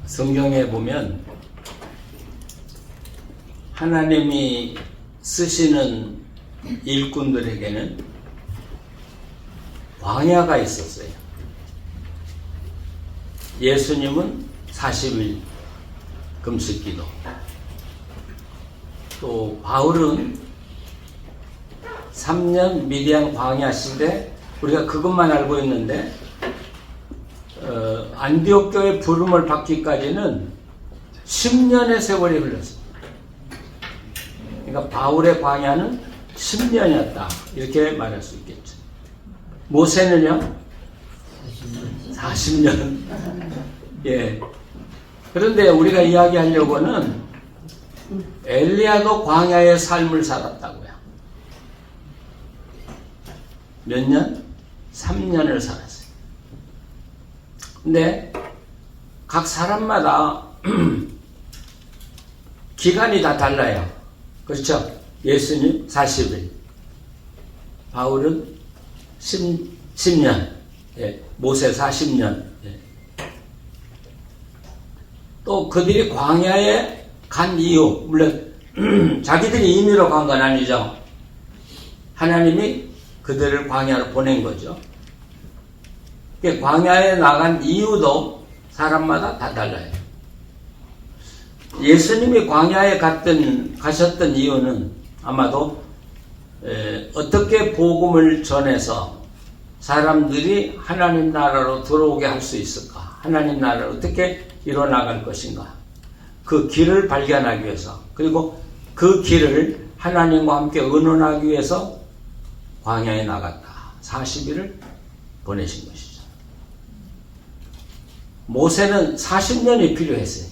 성경에 보면 하나님이 쓰시는 일꾼들에게는 광야가 있었어요. 예수님은 40일 금식기도, 또 바울은 3년 미디안 광야 시대, 우리가 그것만 알고 있는데 안디옥 교회 부름을 받기까지는 10년의 세월이 흘렀습니다. 그러니까 바울의 광야는 10년이었다 이렇게 말할 수 있겠죠. 모세는요? 40년. 예. 그런데 우리가 이야기하려고는 엘리야도 광야의 삶을 살았다고요. 몇 년? 3년을 살았어요. 근데 각 사람마다 기간이 다 달라요. 그렇죠? 예수님 40일, 바울은 10년, 예. 모세 40년. 예. 또 그들이 광야에 간 이유, 물론 자기들이 임의로 간 건 아니죠. 하나님이 그들을 광야로 보낸 거죠. 광야에 나간 이유도 사람마다 다 달라요. 예수님이 광야에 가셨던 이유는 아마도 어떻게 복음을 전해서 사람들이 하나님 나라로 들어오게 할 수 있을까? 하나님 나라를 어떻게 이뤄나갈 것인가? 그 길을 발견하기 위해서, 그리고 그 길을 하나님과 함께 의논하기 위해서 광야에 나갔다. 40일을 보내신 것이죠. 모세는 40년이 필요했어요.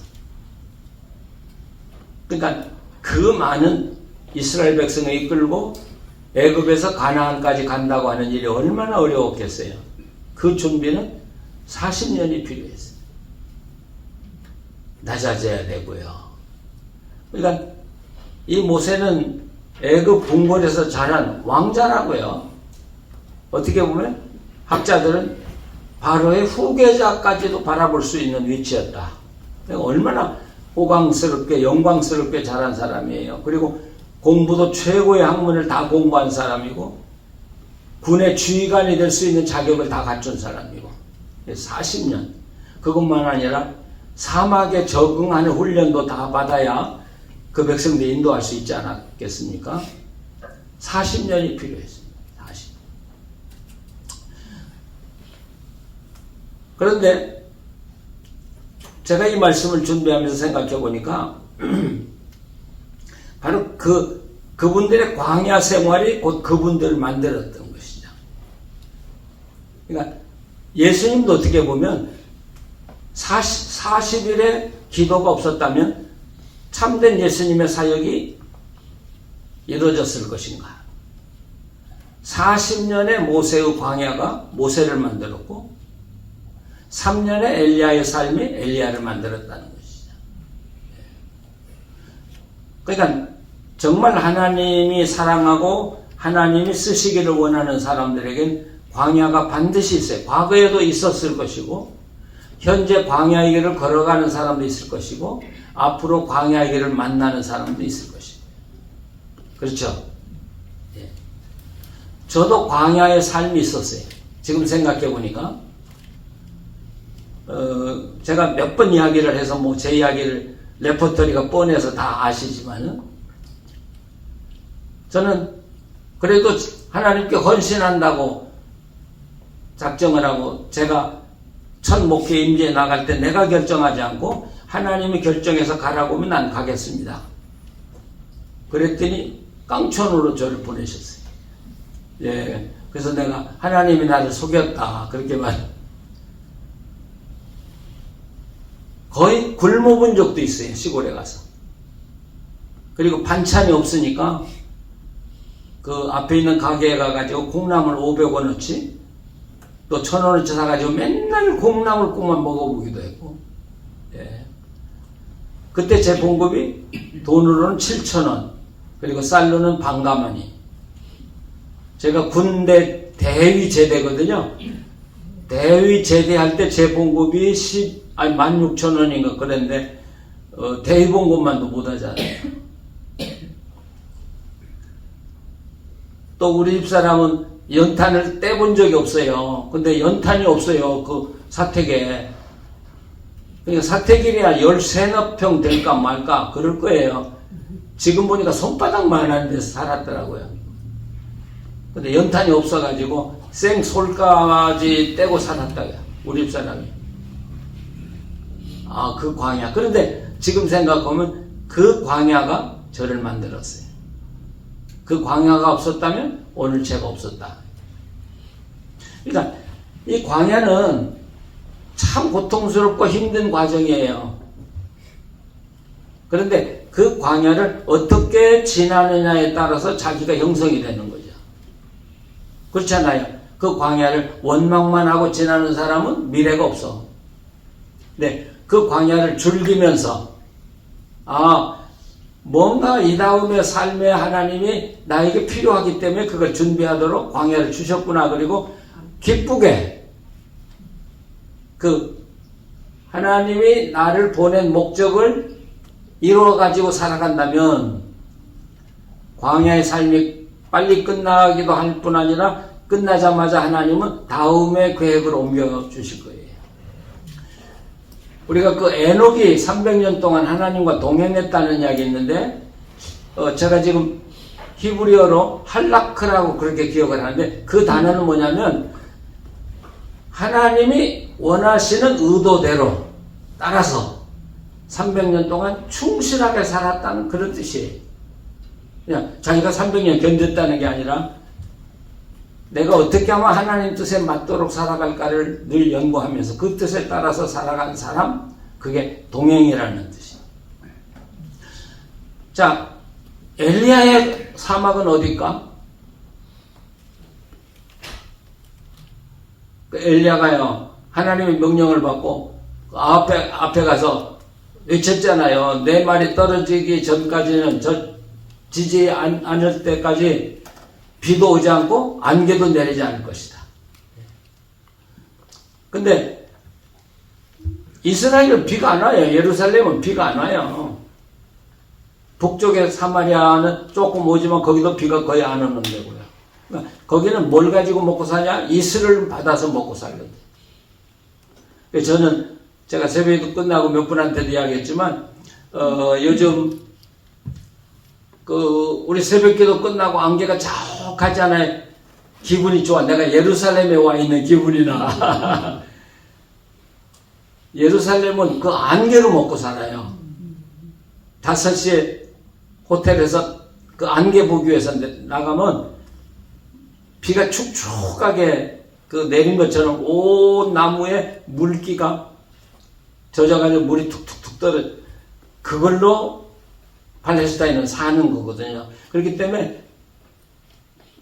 그러니까 그 많은 이스라엘 백성을 이끌고 애굽에서 가나안까지 간다고 하는 일이 얼마나 어려웠겠어요. 그 준비는 40년이 필요했어요. 낮아져야 되고요. 그러니까 이 모세는 애굽 궁궐에서 자란 왕자라고요. 어떻게 보면 학자들은 바로의 후계자까지도 바라볼 수 있는 위치였다. 얼마나 호강스럽게 영광스럽게 자란 사람이에요. 그리고 공부도 최고의 학문을 다 공부한 사람이고 군의 주의관이 될 수 있는 자격을 다 갖춘 사람이고 40년, 그것만 아니라 사막에 적응하는 훈련도 다 받아야 그 백성들 인도할 수 있지 않았겠습니까? 40년이 필요했습니다. 40년. 그런데 제가 이 말씀을 준비하면서 생각해 보니까 바로 그분들의 광야 생활이 곧 그분들을 만들었던 것이죠. 그러니까 예수님도 어떻게 보면 40일의 기도가 없었다면 참된 예수님의 사역이 이루어졌을 것인가? 40년의 모세의 광야가 모세를 만들었고 3년의 엘리야의 삶이 엘리야를 만들었다는 것이죠. 그러니까 정말 하나님이 사랑하고 하나님이 쓰시기를 원하는 사람들에겐 광야가 반드시 있어요. 과거에도 있었을 것이고 현재 광야의 길을 걸어가는 사람도 있을 것이고 앞으로 광야의 길을 만나는 사람도 있을 것이고 그렇죠? 예. 저도 광야의 삶이 있었어요. 지금 생각해 보니까 제가 몇 번 이야기를 해서 뭐 제 이야기를 레퍼토리가 뻔해서 다 아시지만은 저는 그래도 하나님께 헌신한다고 작정을 하고 제가 첫 목회 임재에 나갈 때 내가 결정하지 않고 하나님이 결정해서 가라고 하면 난 가겠습니다. 그랬더니 깡촌으로 저를 보내셨어요. 예, 그래서 내가 하나님이 나를 속였다 그렇게 거의 굶어본 적도 있어요. 시골에 가서. 그리고 반찬이 없으니까 그 앞에 있는 가게에 가가지고 콩나물 500원어치 또 1000원어치 사가지고 맨날 콩나물국만 먹어보기도 했고, 예. 그때 제 봉급이 돈으로는 7,000원, 그리고 쌀로는 반가마니. 제가 군대 대위 제대거든요. 대위 제대할 때 제 봉급이 아니 16,000원인가 그랬는데 대입원 것만도 못 하잖아요. 또 우리 집사람은 연탄을 떼본 적이 없어요. 근데 연탄이 없어요. 그 사택에. 그러니까 사택이래야 13평 될까 말까 그럴 거예요. 지금 보니까 손바닥만한 데서 살았더라고요. 근데 연탄이 없어가지고 생솔까지 떼고 살았다고요. 우리 집사람이. 아, 그 광야. 그런데 지금 생각하면 그 광야가 저를 만들었어요. 그 광야가 없었다면 오늘 제가 없었다. 그러니까 이 광야는 참 고통스럽고 힘든 과정이에요. 그런데 그 광야를 어떻게 지나느냐에 따라서 자기가 형성이 되는 거죠. 그렇잖아요. 그 광야를 원망만 하고 지나는 사람은 미래가 없어. 네, 그 광야를 즐기면서 뭔가 이 다음의 삶에 하나님이 나에게 필요하기 때문에 그걸 준비하도록 광야를 주셨구나. 그리고 기쁘게 그 하나님이 나를 보낸 목적을 이루어가지고 살아간다면 광야의 삶이 빨리 끝나기도 할 뿐 아니라 끝나자마자 하나님은 다음의 계획을 옮겨 주실 거예요. 우리가 그 에녹이 300년 동안 하나님과 동행했다는 이야기 있는데 제가 지금 히브리어로 할라크라고 그렇게 기억을 하는데 그 단어는 뭐냐면 하나님이 원하시는 의도대로 따라서 300년 동안 충실하게 살았다는 그런 뜻이에요. 그냥 자기가 300년 견뎠다는 게 아니라 내가 어떻게 하면 하나님 뜻에 맞도록 살아갈까를 늘 연구하면서 그 뜻에 따라서 살아간 사람, 그게 동행이라는 뜻이에요. 자, 엘리야의 사막은 어딜까? 그 엘리야가요, 하나님의 명령을 받고 앞에 가서 외쳤잖아요. 내 말이 떨어지기 전까지는 지지 않을 때까지 비도 오지 않고 안개도 내리지 않을 것이다. 근데 이스라엘은 비가 안 와요. 예루살렘은 비가 안 와요. 북쪽의 사마리아는 조금 오지만 거기도 비가 거의 안 오는 데고요. 그러니까 거기는 뭘 가지고 먹고 사냐? 이슬을 받아서 먹고 살거든요. 저는 제가 새벽에도 끝나고 몇 분한테도 이야기했지만 요즘 우리 새벽기도 끝나고 안개가 자욱하잖아요. 기분이 좋아. 내가 예루살렘에 와 있는 기분이 나. 예루살렘은 그 안개로 먹고 살아요. 5시에 호텔에서 그 안개 보기 위해서 나가면 비가 축축하게 그 내린 것처럼 온 나무에 물기가 젖어가지고 물이 툭툭툭 떨어져. 그걸로 팔레스타인은 사는 거거든요. 그렇기 때문에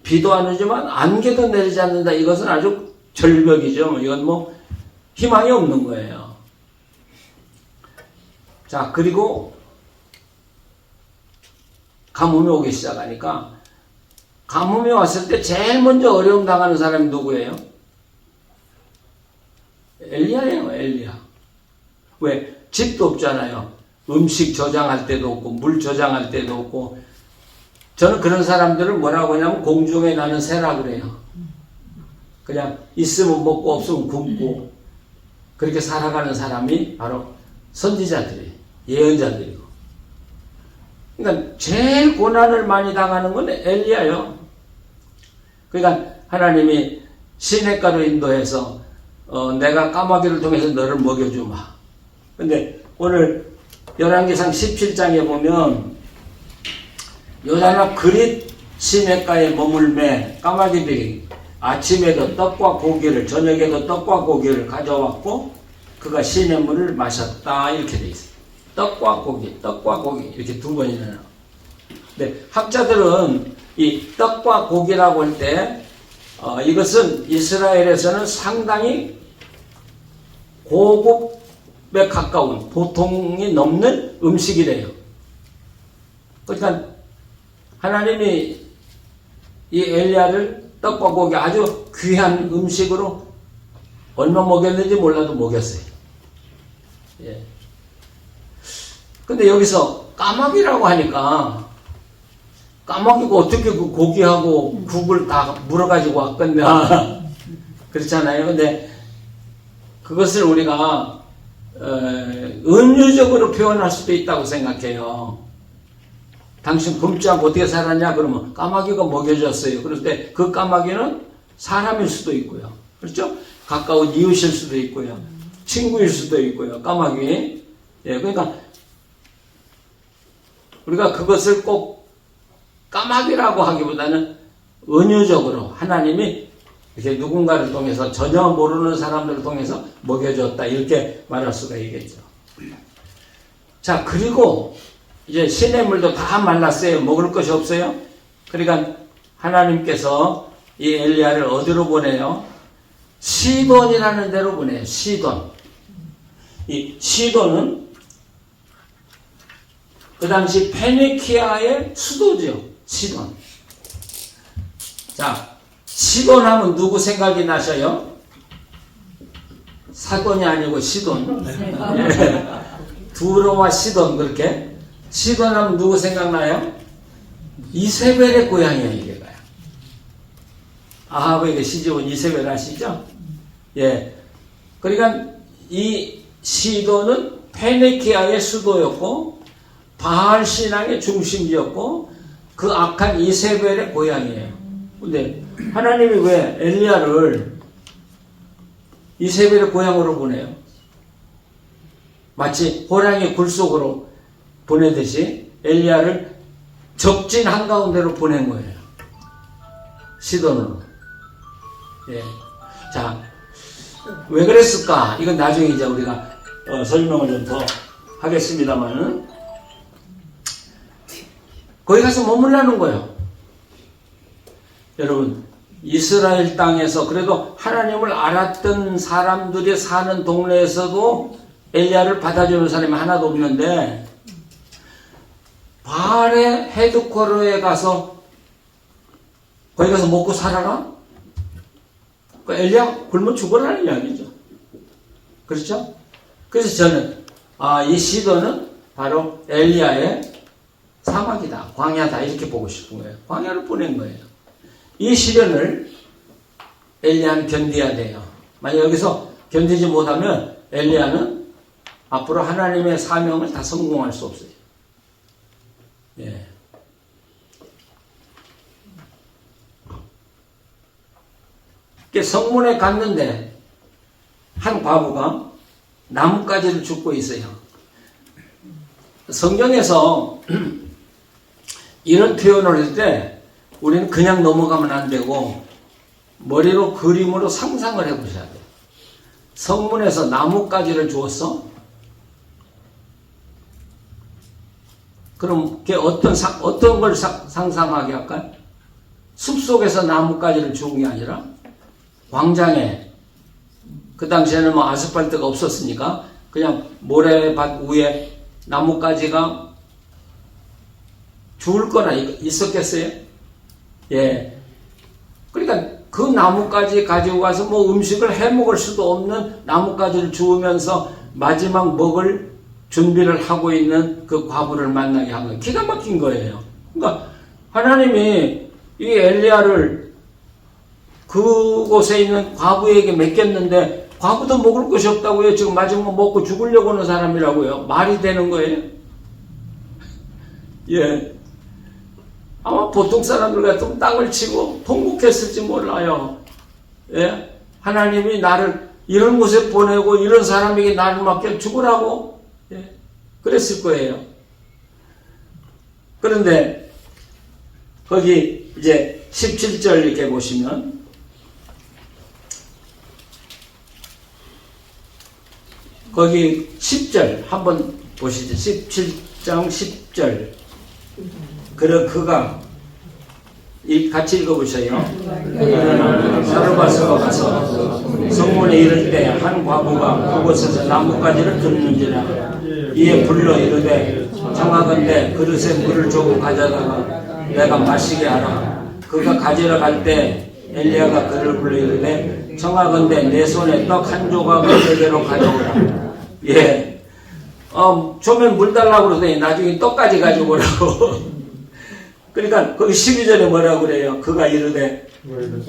비도 안 오지만 안개도 내리지 않는다. 이것은 아주 절벽이죠. 이건 뭐 희망이 없는 거예요. 자, 그리고 가뭄이 오기 시작하니까 가뭄이 왔을 때 제일 먼저 어려움 당하는 사람이 누구예요? 엘리야예요. 엘리야. 왜? 집도 없잖아요. 음식 저장할 때도 없고 물 저장할 때도 없고. 저는 그런 사람들을 뭐라고 하냐면 공중에 나는 새라 그래요. 그냥 있으면 먹고 없으면 굶고 그렇게 살아가는 사람이 바로 선지자들이에요. 예언자들이고. 그러니까 제일 고난을 많이 당하는 건 엘리야요. 그러니까 하나님이 시냇가로 인도해서 내가 까마귀를 통해서 너를 먹여주마. 근데 오늘 열왕기상 17장에 보면 요나나 그릿 시냇가에 머물매 까마귀들이 아침에도 떡과 고기를 저녁에도 떡과 고기를 가져왔고 그가 시냇물을 마셨다 이렇게 돼 있어요. 떡과 고기 이렇게 두 번이나 나와요. 근데 학자들은 이 떡과 고기라고 할 때 이것은 이스라엘에서는 상당히 고급에 가까운 보통이 넘는 음식이래요. 그러니까 하나님이 이 엘리야를 떡과 고기 아주 귀한 음식으로 얼마 먹였는지 몰라도 먹였어요. 예. 근데 여기서 까마귀라고 하니까 까마귀가 어떻게 그 고기하고 국을 다 물어가지고 왔겠냐. 그렇잖아요. 근데 그것을 우리가 은유적으로 표현할 수도 있다고 생각해요. 당신 굶지 않고 어떻게 살았냐? 그러면 까마귀가 먹여줬어요. 그럴 때 그 까마귀는 사람일 수도 있고요. 그렇죠? 가까운 이웃일 수도 있고요. 친구일 수도 있고요. 까마귀. 예, 그러니까 우리가 그것을 꼭 까마귀라고 하기보다는 은유적으로 하나님이 이렇게 누군가를 통해서 전혀 모르는 사람들을 통해서 먹여줬다 이렇게 말할 수가 있겠죠. 자, 그리고 이제 시냇물도 다 말랐어요. 먹을 것이 없어요. 그러니까 하나님께서 이 엘리야를 어디로 보내요? 시돈이라는 데로 보내요. 시돈. 이 시돈은 그 당시 페니키아의 수도죠. 시돈. 자, 시돈 하면 누구 생각이 나셔요? 사돈이 아니고 시돈. 두로와 시돈 그렇게. 시돈 하면 누구 생각나요? 이세벨의 고향이에요, 이게가요. 아합에게 시집온 이세벨 아시죠? 예. 그러니까 이 시돈은 페니키아의 수도였고 바알 신앙의 중심지였고 그 악한 이세벨의 고향이에요. 근데 하나님이 왜 엘리야를 이세벨의 고향으로 보내요? 마치 호랑이 굴 속으로 보내듯이 엘리야를 적진 한가운데로 보낸 거예요. 시돈으로. 예. 자, 왜 그랬을까? 이건 나중에 이제 우리가 설명을 좀 더 하겠습니다만은 거기 가서 머물라는 거예요. 여러분, 이스라엘 땅에서 그래도 하나님을 알았던 사람들이 사는 동네에서도 엘리야를 받아주는 사람이 하나도 없는데 바알의 헤드쿼터에 가서 거기 가서 먹고 살아라? 그 엘리야 굶어 죽어라는 이야기죠. 그렇죠? 그래서 저는 이 시도는 바로 엘리야의 사막이다, 광야다 이렇게 보고 싶은 거예요. 광야를 보낸 거예요. 이 시련을 엘리야는 견뎌야 돼요. 만약 여기서 견디지 못하면 엘리야는 앞으로 하나님의 사명을 다 성공할 수 없어요. 예. 성문에 갔는데 한 과부가 나뭇가지를 줍고 있어요. 성경에서 이런 표현을 할 때 우리는 그냥 넘어가면 안 되고 머리로 그림으로 상상을 해보셔야 돼요. 성문에서 나뭇가지를 주었어? 그럼 그게 어떤 걸 상상하게 할까요? 숲속에서 나뭇가지를 주운 게 아니라 광장에, 그 당시에는 뭐 아스팔트가 없었으니까 그냥 모래밭 위에 나뭇가지가 죽을 거나 있었겠어요? 예. 그러니까 그 나뭇가지 가지고 가서 뭐 음식을 해 먹을 수도 없는 나뭇가지를 주우면서 마지막 먹을 준비를 하고 있는 그 과부를 만나게 한 거예요. 기가 막힌 거예요. 그러니까 하나님이 이 엘리야를 그곳에 있는 과부에게 맡겼는데 과부도 먹을 것이 없다고요. 지금 마지막 먹고 죽으려고 하는 사람이라고요. 말이 되는 거예요? 예. 아마 보통 사람들 같으면 땅을 치고 통곡했을지 몰라요. 예? 하나님이 나를 이런 곳에 보내고 이런 사람에게 나를 맡겨 죽으라고? 예? 그랬을 거예요. 그런데 거기 이제 17절 이렇게 보시면 거기 10절 한번 보시죠. 17장 10절. 그가 같이 읽어보세요. 사르바스가 가서 성문에 이를 때 한 과부가 그곳에서 나뭇가지를 줍는지라 이에 불러 이르되 청하건대 그릇에 물을 조금 가져다가 내가 마시게 하라. 그가 가지러 갈 때 엘리야가 그를 불러 이르되 청하건대 내 손에 떡 한 조각을 내게로 가져오라. 예. 조면 물 달라고 그러더니 나중에 떡까지 가지고 오라고. 그러니까 거기 12절에 뭐라고 그래요? 그가 이르되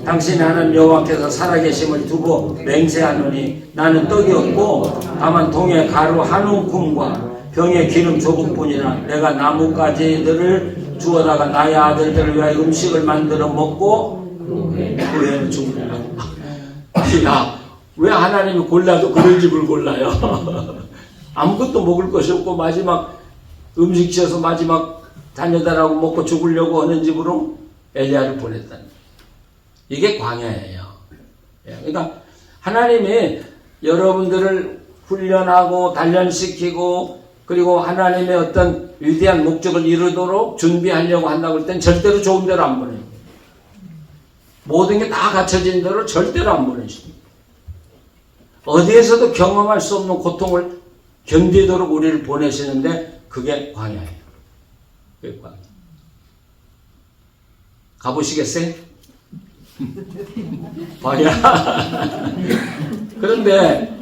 당신이 하는 여호와께서 살아계심을 두고 맹세하노니 나는 떡이 없고 다만 동에 가루 한 움큼과 병에 기름 조금뿐이라 내가 나뭇가지들을 주워다가 나의 아들들을 위하여 음식을 만들어 먹고 그 후에는 죽으리라. 야, 왜 하나님이 골라도 그런 집을 골라요? 아무것도 먹을 것이 없고 마지막 음식 지어서 마지막 자녀들하고 먹고 죽으려고 하는 집으로 엘리야를 보냈다는, 이게 광야예요. 그러니까 하나님이 여러분들을 훈련하고 단련시키고 그리고 하나님의 어떤 위대한 목적을 이루도록 준비하려고 한다고 할 땐 절대로 좋은 대로 안 보내요. 모든 게 다 갖춰진 대로 절대로 안 보내십니다. 어디에서도 경험할 수 없는 고통을 견디도록 우리를 보내시는데 그게 광야예요. 그게 광야. 가보시겠어요? 광야. 그런데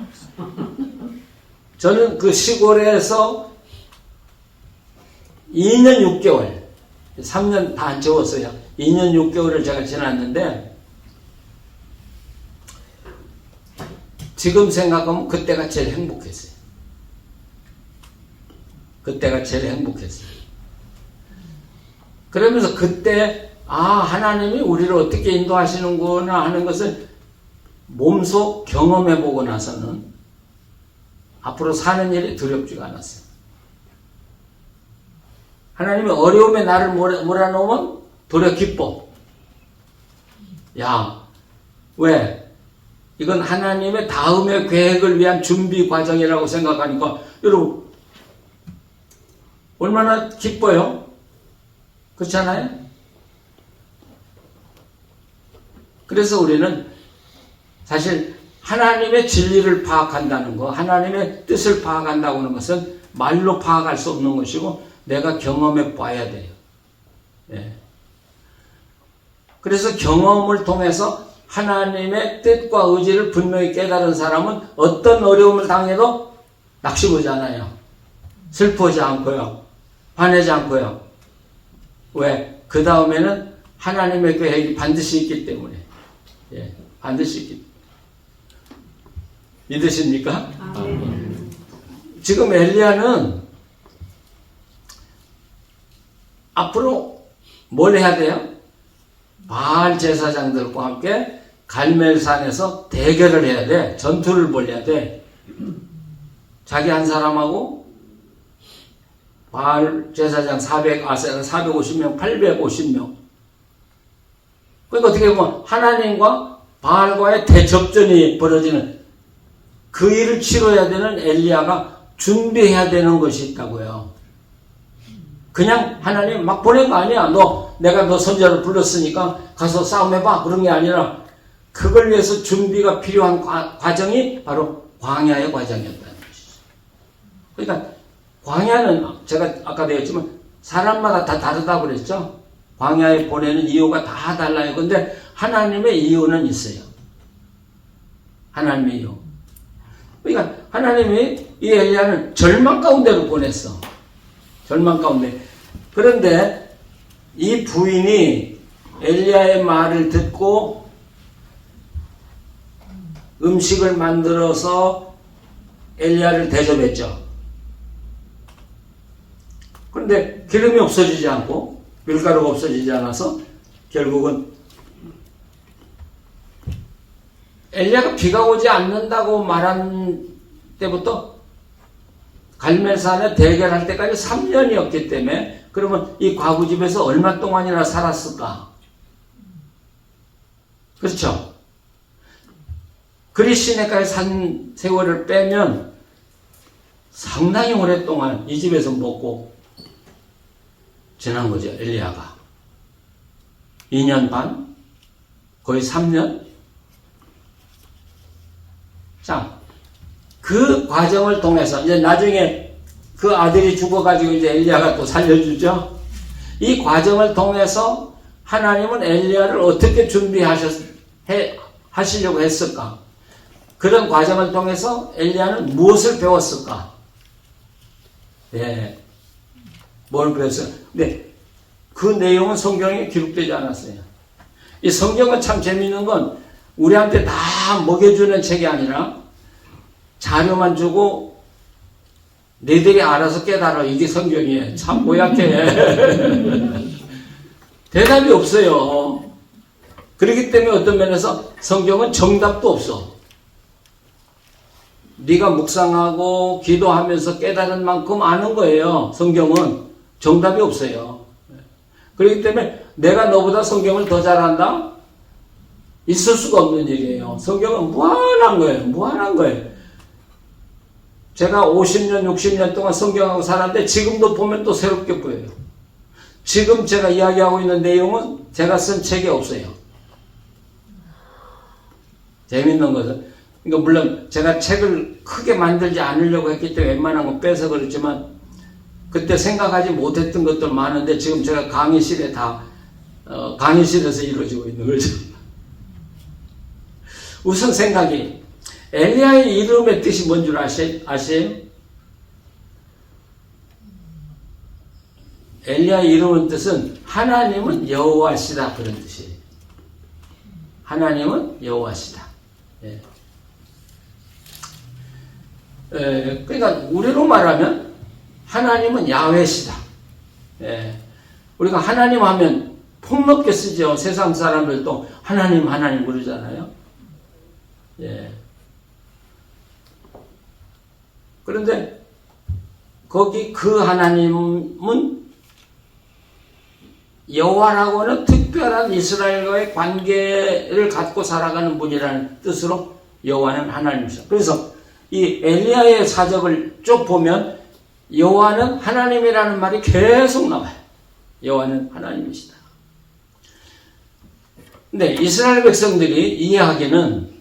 저는 그 시골에서 2년 6개월, 3년 다 안 채웠어요. 2년 6개월을 제가 지났는데 지금 생각하면 그때가 제일 행복했어요. 그때가 제일 행복했어요. 그러면서 그때 하나님이 우리를 어떻게 인도하시는구나 하는 것을 몸소 경험해보고 나서는 앞으로 사는 일이 두렵지가 않았어요. 하나님이 어려움에 나를 몰아넣으면 도리어 기뻐. 야, 왜? 이건 하나님의 다음의 계획을 위한 준비 과정이라고 생각하니까 여러분 얼마나 기뻐요? 그렇잖아요? 그래서 우리는 사실 하나님의 진리를 파악한다는 거, 하나님의 뜻을 파악한다고 하는 것은 말로 파악할 수 없는 것이고 내가 경험해 봐야 돼요. 예. 그래서 경험을 통해서 하나님의 뜻과 의지를 분명히 깨달은 사람은 어떤 어려움을 당해도 낙심하지 않아요. 슬퍼하지 않고요. 화내지 않고요. 왜? 그 다음에는 하나님의 계획이 반드시 있기 때문에. 예, 반드시 있기 때문에. 믿으십니까? 지금 엘리야는 앞으로 뭘 해야 돼요? 바알 제사장들과 함께 갈멜산에서 대결을 해야 돼. 전투를 벌여야 돼. 자기 한 사람하고 바알 제사장 450명, 850명. 그러니까 어떻게 보면 하나님과 바알과의 대접전이 벌어지는 그 일을 치러야 되는 엘리야가 준비해야 되는 것이 있다고요. 그냥 하나님 막 보낸 거 아니야. 내가 너 선지자를 불렀으니까 가서 싸움해봐. 그런 게 아니라 그걸 위해서 준비가 필요한 과정이 바로 광야의 과정이었다는 것이죠. 그러니까 광야는 제가 아까도 했지만 사람마다 다 다르다고 그랬죠. 광야에 보내는 이유가 다 달라요. 근데 하나님의 이유는 있어요. 하나님의 이유. 그러니까 하나님이 이 엘리야는 절망 가운데로 보냈어. 절망 가운데. 그런데 이 부인이 엘리야의 말을 듣고 음식을 만들어서 엘리야를 대접했죠. 그런데 기름이 없어지지 않고 밀가루가 없어지지 않아서 결국은 엘리야가 비가 오지 않는다고 말한 때부터 갈멜산에 대결할 때까지 3년이었기 때문에 그러면 이 과부집에서 얼마 동안이나 살았을까? 그렇죠? 그리시네까지 산 세월을 빼면 상당히 오랫동안 이 집에서 먹고 지난 거죠. 엘리야가 2년 반? 거의 3년? 자, 그 과정을 통해서 이제 나중에 그 아들이 죽어가지고 이제 엘리야가 또 살려주죠. 이 과정을 통해서 하나님은 엘리야를 어떻게 하시려고 했을까? 그런 과정을 통해서 엘리야는 무엇을 배웠을까? 예. 뭘 그랬어요? 근데 그 내용은 성경에 기록되지 않았어요. 이 성경은 참 재미있는 건 우리한테 다 먹여주는 책이 아니라 자료만 주고 너희들이 알아서 깨달아. 이게 성경이에요. 참 고약해. 대답이 없어요. 그렇기 때문에 어떤 면에서 성경은 정답도 없어. 네가 묵상하고 기도하면서 깨달은 만큼 아는 거예요. 성경은 정답이 없어요. 그렇기 때문에 내가 너보다 성경을 더 잘한다? 있을 수가 없는 일이에요. 성경은 무한한 거예요. 무한한 거예요. 제가 50년, 60년 동안 성경하고 살았는데 지금도 보면 또 새롭게 보여요. 지금 제가 이야기하고 있는 내용은 제가 쓴 책에 없어요. 재밌는 것은, 그러니까 물론 제가 책을 크게 만들지 않으려고 했기 때문에 웬만한 거 빼서 그렇지만 그때 생각하지 못했던 것들 많은데 지금 제가 강의실에 다 강의실에서 이루어지고 있는 거죠. 우선 생각이, 엘리야의 이름의 뜻이 뭔 줄 아세요? 엘리야의 이름의 뜻은 하나님은 여호와시다, 그런 뜻이에요. 하나님은 여호와시다. 예. 그러니까 우리로 말하면 하나님은 야훼시다. 예. 우리가 하나님 하면 폭넓게 쓰죠. 세상 사람들도 하나님 하나님 그러잖아요. 예. 그런데 거기 그 하나님은 여호와라고는 특별한 이스라엘과의 관계를 갖고 살아가는 분이라는 뜻으로 여호와는 하나님이시다. 그래서 이 엘리야의 사적을 쭉 보면 여호와는 하나님이라는 말이 계속 나와요. 여호와는 하나님이시다. 근데 이스라엘 백성들이 이해하기는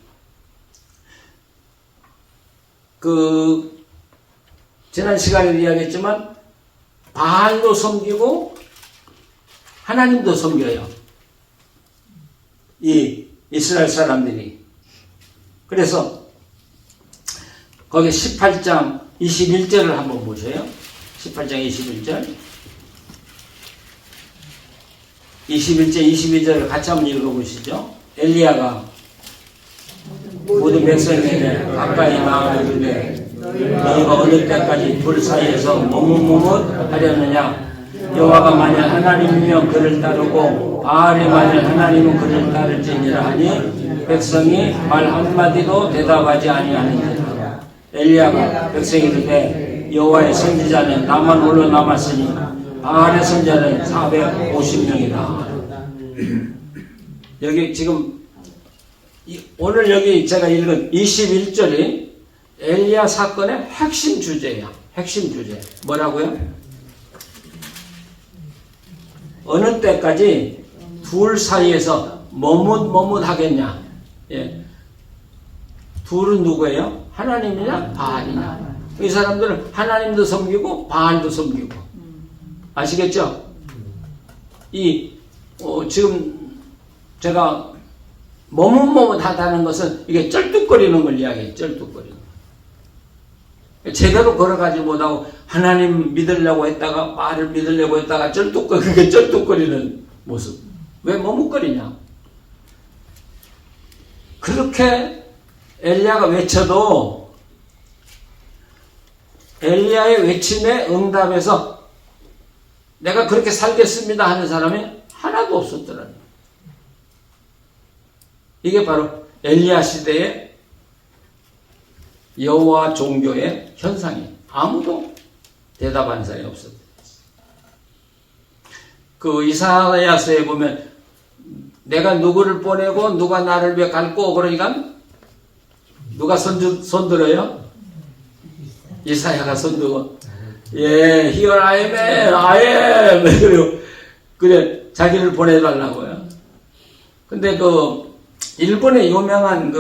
지난 시간에도 이야기했지만 바알도 섬기고 하나님도 섬겨요. 이 이스라엘 사람들이. 그래서 거기 18장 21절을 한번 보세요. 18장 21절. 21절, 22절을 같이 한번 읽어보시죠. 엘리야가 모든 백성에게 가까이 나아가 이르되 너희가 어느 때까지 둘 사이에서 머뭇머뭇하려느냐. 여호와가 만일 하나님이면 그를 따르고 바알이 만일 하나님은 그를 따를지니라 하니 백성이 말 한마디도 대답하지 아니하는지라. 엘리야가 백성이 이르되 여호와의 선지자는 나만 홀로 남았으니 바알의 선지자는 450명이다. 여기 지금 오늘 여기 제가 읽은 21절이 엘리야 사건의 핵심 주제예요. 핵심 주제. 뭐라고요? 어느 때까지 둘 사이에서 머뭇머뭇하겠냐. 예. 둘은 누구예요? 하나님이냐 바알이냐. 이 사람들은 하나님도 섬기고 바알도 섬기고. 아시겠죠? 지금 제가 머뭇머뭇하다는 것은 이게 쩔뚝거리는 걸 이야기해요. 쩔뚝거리는 거. 제대로 걸어가지 못하고 하나님 믿으려고 했다가 바알을 믿으려고 했다가 그게 쩔뚝거리는 모습. 왜 머뭇거리냐? 그렇게 엘리야가 외쳐도 엘리야의 외침에 응답해서 내가 그렇게 살겠습니다 하는 사람이 하나도 없었더라고요. 이게 바로 엘리야 시대의 여호와 종교의 현상이에요. 아무도 대답하는 사람이 없었어요. 그 이사야서에 보면 내가 누구를 보내고 누가 나를 왜 갈고 그러니까 누가 손들어요? 이사야가 손들고 예, here I am. 그래 자기를 보내달라고요. 근데 일본의 유명한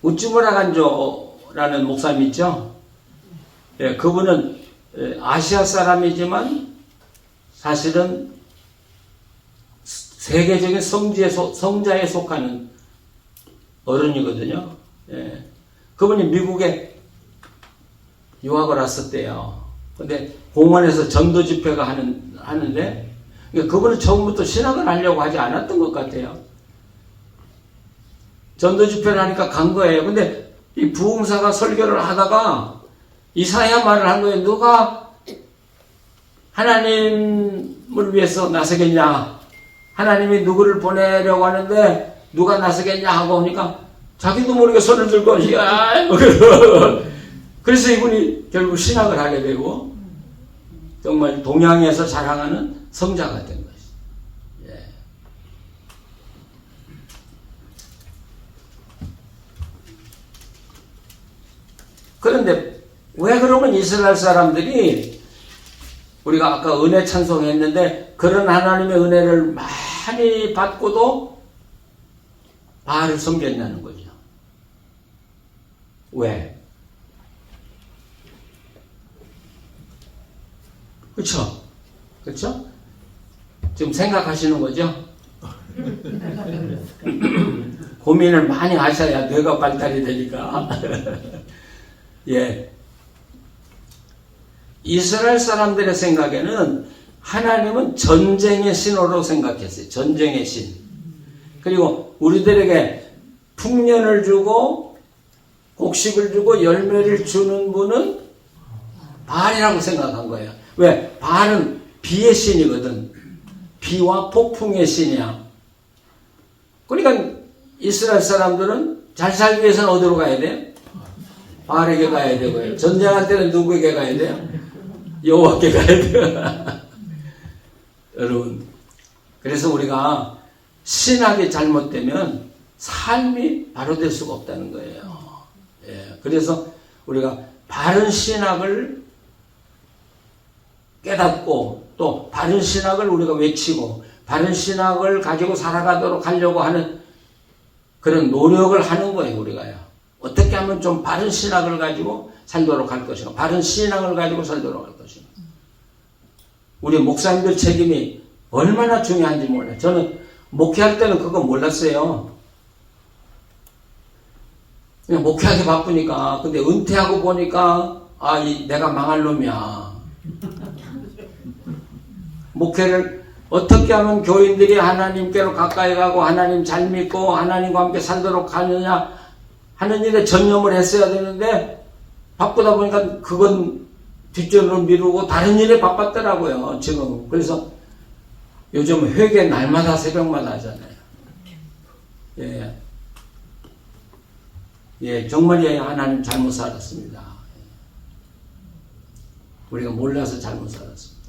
우찌무라 간조라는 목사님 있죠? 예, 그분은 아시아 사람이지만 사실은 세계적인 성자에 속하는 어른이거든요. 예. 그분이 미국에 유학을 왔었대요. 근데 공원에서 전도 집회가 하는데, 그러니까 그분은 처음부터 신학을 하려고 하지 않았던 것 같아요. 전도 집회를 하니까 간 거예요. 근데 이 부흥사가 설교를 하다가 이사야 말을 한 거예요. 누가 하나님을 위해서 나서겠냐? 하나님이 누구를 보내려고 하는데 누가 나서겠냐 하고 오니까 자기도 모르게 손을 들고 야 그래서 이분이 결국 신학을 하게 되고 정말 동양에서 자랑하는 성자가 된 것이죠. 예. 그런데 왜 그러면 이스라엘 사람들이 우리가 아까 은혜 찬송했는데 그런 하나님의 은혜를 많이 받고도 바알을 섬겼냐는 거죠. 왜? 그쵸? 그쵸? 지금 생각하시는 거죠? 고민을 많이 하셔야 뇌가 발달이 되니까. 예. 이스라엘 사람들의 생각에는 하나님은 전쟁의 신호로 생각했어요. 전쟁의 신. 그리고 우리들에게 풍년을 주고 곡식을 주고 열매를 주는 분은 바알이라고 생각한 거예요. 왜? 바알은 비의 신이거든. 비와 폭풍의 신이야. 그러니까 이스라엘 사람들은 잘 살기 위해서는 어디로 가야 돼요? 바알에게 가야 되고요. 전쟁할 때는 누구에게 가야 돼요? 여호와께 가야 돼요. 여러분, 그래서 우리가 신학이 잘못되면 삶이 바로 될 수가 없다는 거예요. 예, 그래서 우리가 바른 신학을 깨닫고 또 바른 신학을 우리가 외치고 바른 신학을 가지고 살아가도록 하려고 하는 그런 노력을 하는 거예요. 우리가요. 어떻게 하면 좀 바른 신학을 가지고 살도록 할 것인가, 바른 신앙을 가지고 살도록 할 것인가. 우리 목사님들 책임이 얼마나 중요한지 몰라요. 저는 목회할 때는 그거 몰랐어요. 그냥 목회하기 바쁘니까. 근데 은퇴하고 보니까 내가 망할 놈이야. 목회를 어떻게 하면 교인들이 하나님께로 가까이 가고 하나님 잘 믿고 하나님과 함께 살도록 하느냐 하는 일에 전념을 했어야 되는데 바쁘다 보니까 그건 뒷전으로 미루고 다른 일에 바빴더라고요. 지금. 그래서 요즘 회개 날마다 새벽마다 하잖아요. 예. 예, 정말이에요. 하나님 잘못 살았습니다. 우리가 몰라서 잘못 살았습니다.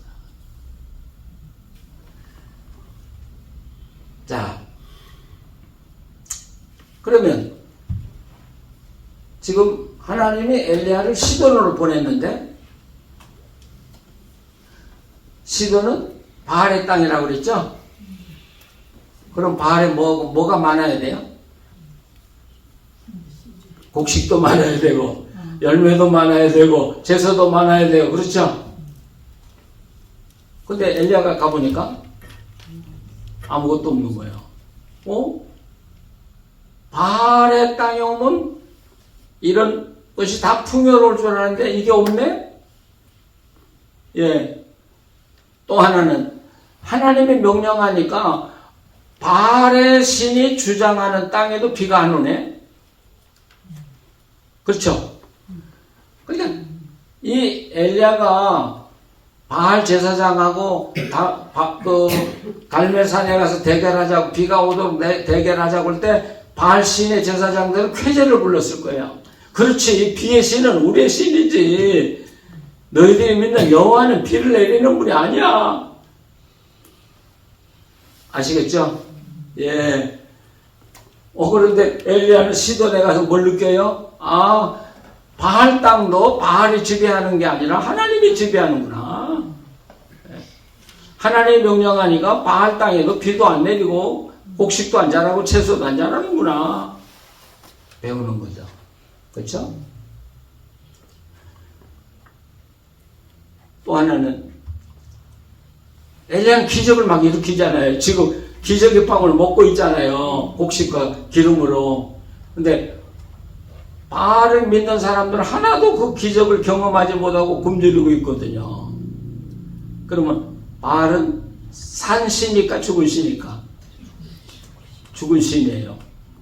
자, 그러면 지금 하나님이 엘리야를 시돈으로 보냈는데 시돈은 바알의 땅이라고 그랬죠? 그럼 바알에 뭐가 많아야 돼요? 곡식도 많아야 되고 열매도 많아야 되고 제사도 많아야 되고 그렇죠? 근데 엘리야가 가보니까 아무것도 없는 거예요. 바알의 땅에 오면 이런 것이 다 풍요로울 줄 알았는데 이게 없네? 예. 또 하나는 하나님이 명령하니까 바알의 신이 주장하는 땅에도 비가 안 오네? 그렇죠? 그러니까 이 엘리야가 바알 제사장하고 갈멜산에 가서 대결하자고 비가 오도록 대결하자고 할 때 바알 신의 제사장들은 쾌제를 불렀을 거예요. 그렇지, 비의 신은 우리의 신이지. 너희들이 믿는 여호와는 비를 내리는 분이 아니야. 아시겠죠? 예. 그런데 엘리야는 시돈에 가서 뭘 느껴요? 바알 땅도 바알이 지배하는 게 아니라 하나님이 지배하는구나. 하나님이 명령하니까 바알 땅에도 비도 안 내리고 곡식도 안 자라고 채소도 안 자라는구나. 배우는 거죠. 그렇죠? 또 하나는 엘리야는 기적을 막 일으키잖아요. 지금 기적의 빵을 먹고 있잖아요. 곡식과 기름으로. 근데 바알을 믿는 사람들은 하나도 그 기적을 경험하지 못하고 굶주리고 있거든요. 그러면 바알은 산 신이니까 죽은 신이니까? 죽은 신이에요.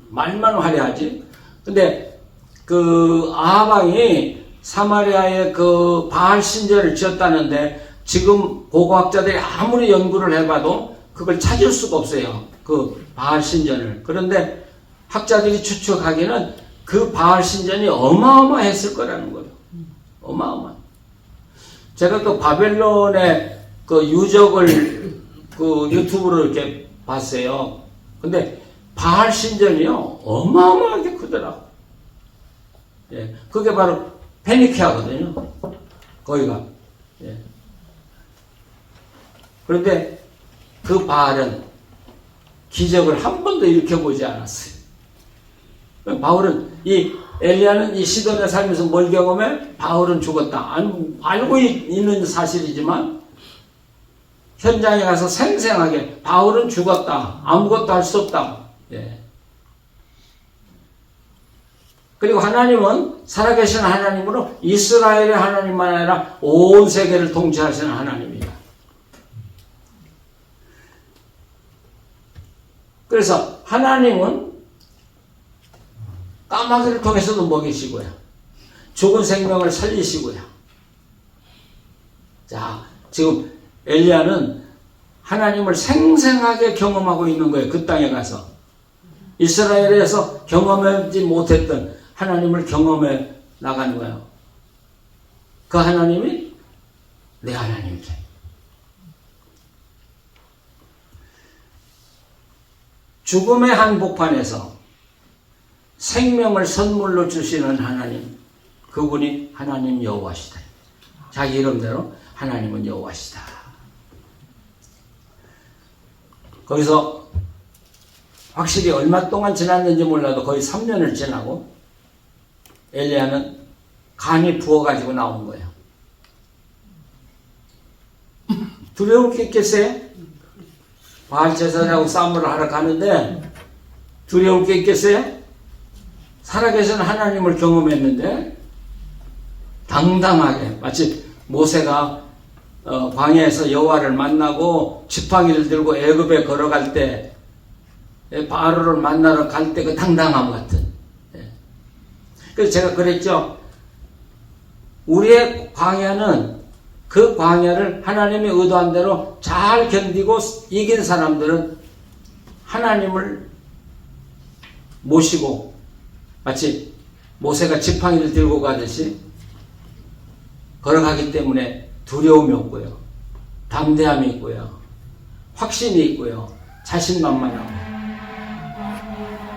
말만 화려하지. 근데 그 아합왕이 사마리아에 그 바알 신전을 지었다는데 지금 고고학자들이 아무리 연구를 해봐도 그걸 찾을 수가 없어요. 그 바알 신전을. 그런데 학자들이 추측하기는 그 바알 신전이 어마어마했을 거라는 거예요. 어마어마. 제가 그 바벨론의 그 유적을 그 유튜브로 이렇게 봤어요. 근데 바알 신전이요 어마어마하게 크더라고. 예, 그게 바로 페니키아거든요. 거기가. 예. 그런데 그 바알은 기적을 한 번도 일으켜보지 않았어요. 바울은 엘리야는 이 시돈에 살면서 뭘 경험해? 바울은 죽었다. 알고 있는 사실이지만 현장에 가서 생생하게 바울은 죽었다. 아무것도 할 수 없다. 예. 그리고 하나님은 살아계신 하나님으로 이스라엘의 하나님만 아니라 온 세계를 통치하시는 하나님입니다. 그래서 하나님은 까마귀를 통해서도 먹이시고요. 죽은 생명을 살리시고요. 자, 지금 엘리야는 하나님을 생생하게 경험하고 있는 거예요. 그 땅에 가서. 이스라엘에서 경험하지 못했던 하나님을 경험해 나가는 거예요. 그 하나님이 내 하나님이래. 죽음의 한복판에서 생명을 선물로 주시는 하나님, 그분이 하나님 여호와시다. 자기 이름대로 하나님은 여호와시다. 거기서 확실히 얼마 동안 지났는지 몰라도 거의 3년을 지나고 엘리야는 간이 부어가지고 나온 거예요. 두려울 게 있겠어요? 바알 제사장하고 싸움을 하러 가는데 두려울 게 있겠어요? 살아계신 하나님을 경험했는데 당당하게 마치 모세가 광야에서 여호와를 만나고 지팡이를 들고 애굽에 걸어갈 때 바로를 만나러 갈 때 그 당당함 같은. 그래서 제가 그랬죠. 우리의 광야는 그 광야를 하나님이 의도한 대로 잘 견디고 이긴 사람들은 하나님을 모시고 마치 모세가 지팡이를 들고 가듯이 걸어가기 때문에 두려움이 없고요. 담대함이 있고요. 확신이 있고요. 자신만만하고.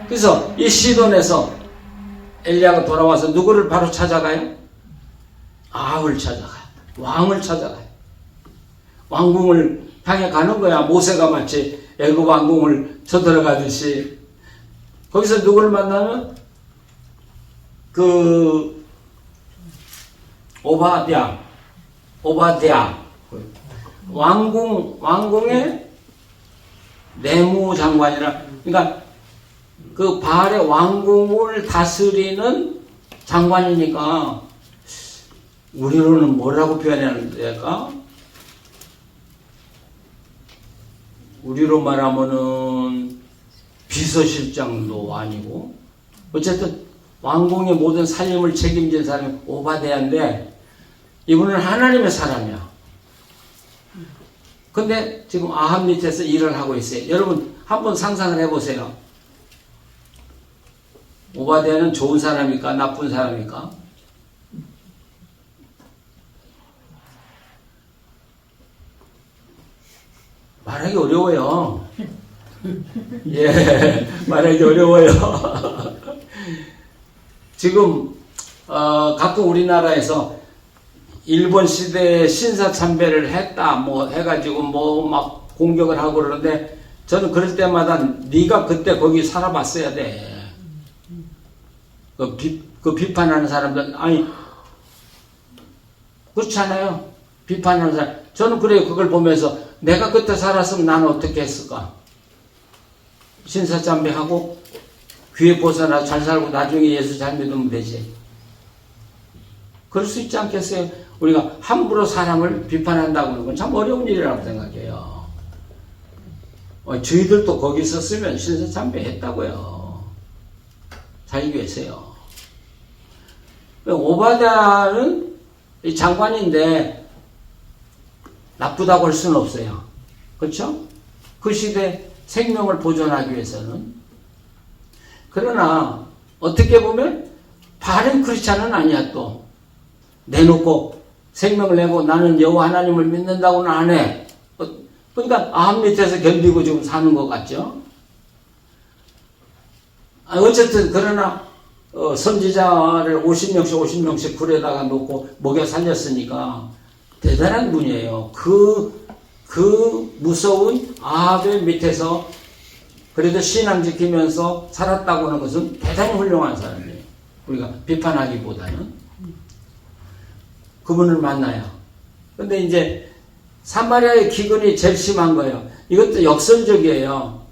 그래서 이 시돈에서 엘리야가 돌아와서 누구를 바로 찾아가요? 아합을 찾아가요. 왕을 찾아가요. 왕궁을 향해 가는 거야. 모세가 마치 애굽 왕궁을 쳐들어가듯이. 거기서 누구를 만나면 그 오바댜 왕궁의 내무장관이라, 그러니까 그 바알의 왕궁을 다스리는 장관이니까 우리로는 뭐라고 표현해야 될까? 우리로 말하면은 비서실장도 아니고 어쨌든 왕궁의 모든 살림을 책임진 사람이 오바댜인데 이분은 하나님의 사람이야. 근데 지금 아합 밑에서 일을 하고 있어요. 여러분 한번 상상을 해보세요. 오바댜는 좋은 사람입니까? 나쁜 사람입니까? 말하기 어려워요. 예, 말하기 어려워요. 지금 가끔 우리나라에서 일본 시대에 신사참배를 했다 뭐 해가지고 뭐 막 공격을 하고 그러는데 저는 그럴 때마다 네가 그때 거기 살아봤어야 돼. 그 비판하는 사람들, 아니 그렇지 않아요? 비판하는 사람. 저는 그래요. 그걸 보면서 내가 그때 살았으면 나는 어떻게 했을까? 신사참배하고 귀에 벗어나 잘 살고 나중에 예수 잘 믿으면 되지. 그럴 수 있지 않겠어요? 우리가 함부로 사람을 비판한다고 하는 건 참 어려운 일이라고 생각해요. 저희들도 거기 있었으면 신세참배했다고요. 자기교회에서요. 오바댜는 장관인데 나쁘다고 할 수는 없어요. 그렇죠? 그 시대 생명을 보존하기 위해서는. 그러나 어떻게 보면 바른 크리스찬은 아니야. 또 내놓고 생명을 내고 나는 여호와 하나님을 믿는다고는 안 해. 그러니까 암 밑에서 견디고 지금 사는 것 같죠? 어쨌든 그러나 선지자를 50명씩 굴에다가 놓고 먹여 살렸으니까 대단한 분이에요. 그 무서운 아합의 밑에서 그래도 신앙 지키면서 살았다고 하는 것은 대단히 훌륭한 사람이에요. 우리가 비판하기보다는. 그분을 만나요. 근데 이제 사마리아의 기근이 제일 심한 거예요. 이것도 역설적이에요.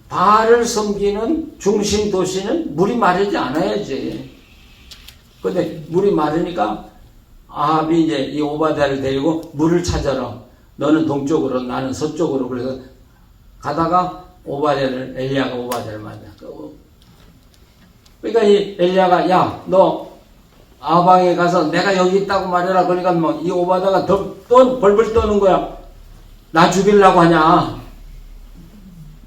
바알을 섬기는 중심 도시는 물이 마르지 않아야지. 근데 물이 마르니까 아합이 이제 이 오바댜를 데리고 물을 찾아라. 너는 동쪽으로 나는 서쪽으로. 그래서 가다가 엘리야가 오바댜를 만나. 그러니까 이 엘리야가 야 너 아방에 가서 내가 여기 있다고 말해라. 그러니까 뭐 이 오바댜가 또 벌벌 떠는 거야. 나 죽이려고 하냐.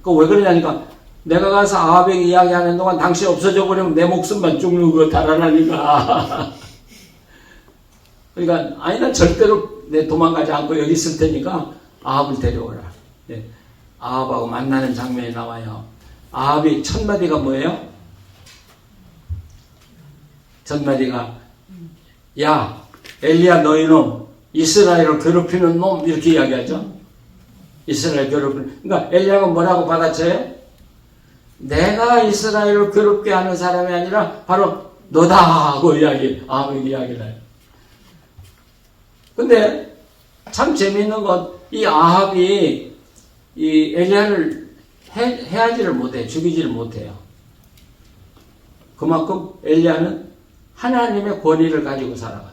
그 왜 그러냐니까 내가 가서 아합에게 이야기하는 동안 당신이 없어져 버리면 내 목숨만 죽는 거 달아나니까. 그러니까 아니 난 절대로 내 도망가지 않고 여기 있을 테니까 아합을 데려오라. 네. 아합하고 만나는 장면이 나와요. 아합이 첫 마디가 뭐예요? 첫 마디가 야 엘리야 너희 놈 이스라엘을 괴롭히는 놈 이렇게 이야기하죠. 이스라엘 괴롭히는. 그러니까 엘리야가 뭐라고 받아쳐요? 내가 이스라엘을 괴롭게 하는 사람이 아니라 바로 너다 하고 아합에게 이야기를 해요. 근데 참 재미있는 건 이 아합이 이 엘리야를 해하지를 못해요. 죽이지를 못해요. 그만큼 엘리야는 하나님의 권위를 가지고 살아가요.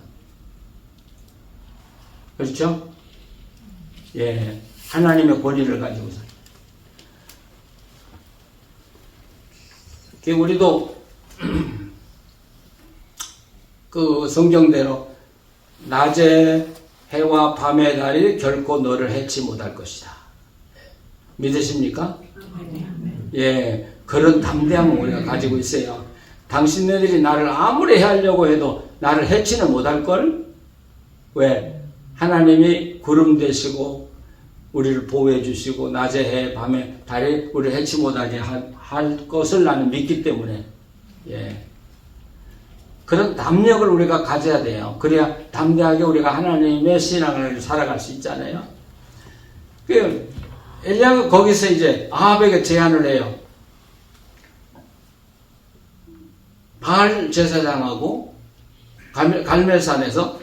그렇죠? 예, 하나님의 권위를 가지고 살아요. 우리도 그 성경대로 낮에 해와 밤의 달이 결코 너를 해치 못할 것이다. 믿으십니까? 예, 그런 담대함을 우리가 가지고 있어요. 당신네들이 나를 아무리 해하려고 해도 나를 해치는 못할걸? 왜? 하나님이 구름 되시고 우리를 보호해 주시고 낮에 해 밤에 달이 우리를 해치 못하게 할 것을 나는 믿기 때문에. 예. 그런 담력을 우리가 가져야 돼요. 그래야 담대하게 우리가 하나님의 신앙을 살아갈 수 있잖아요. 엘리야가 거기서 이제 아합에게 제안을 해요. 바알 제사장하고 갈멜산에서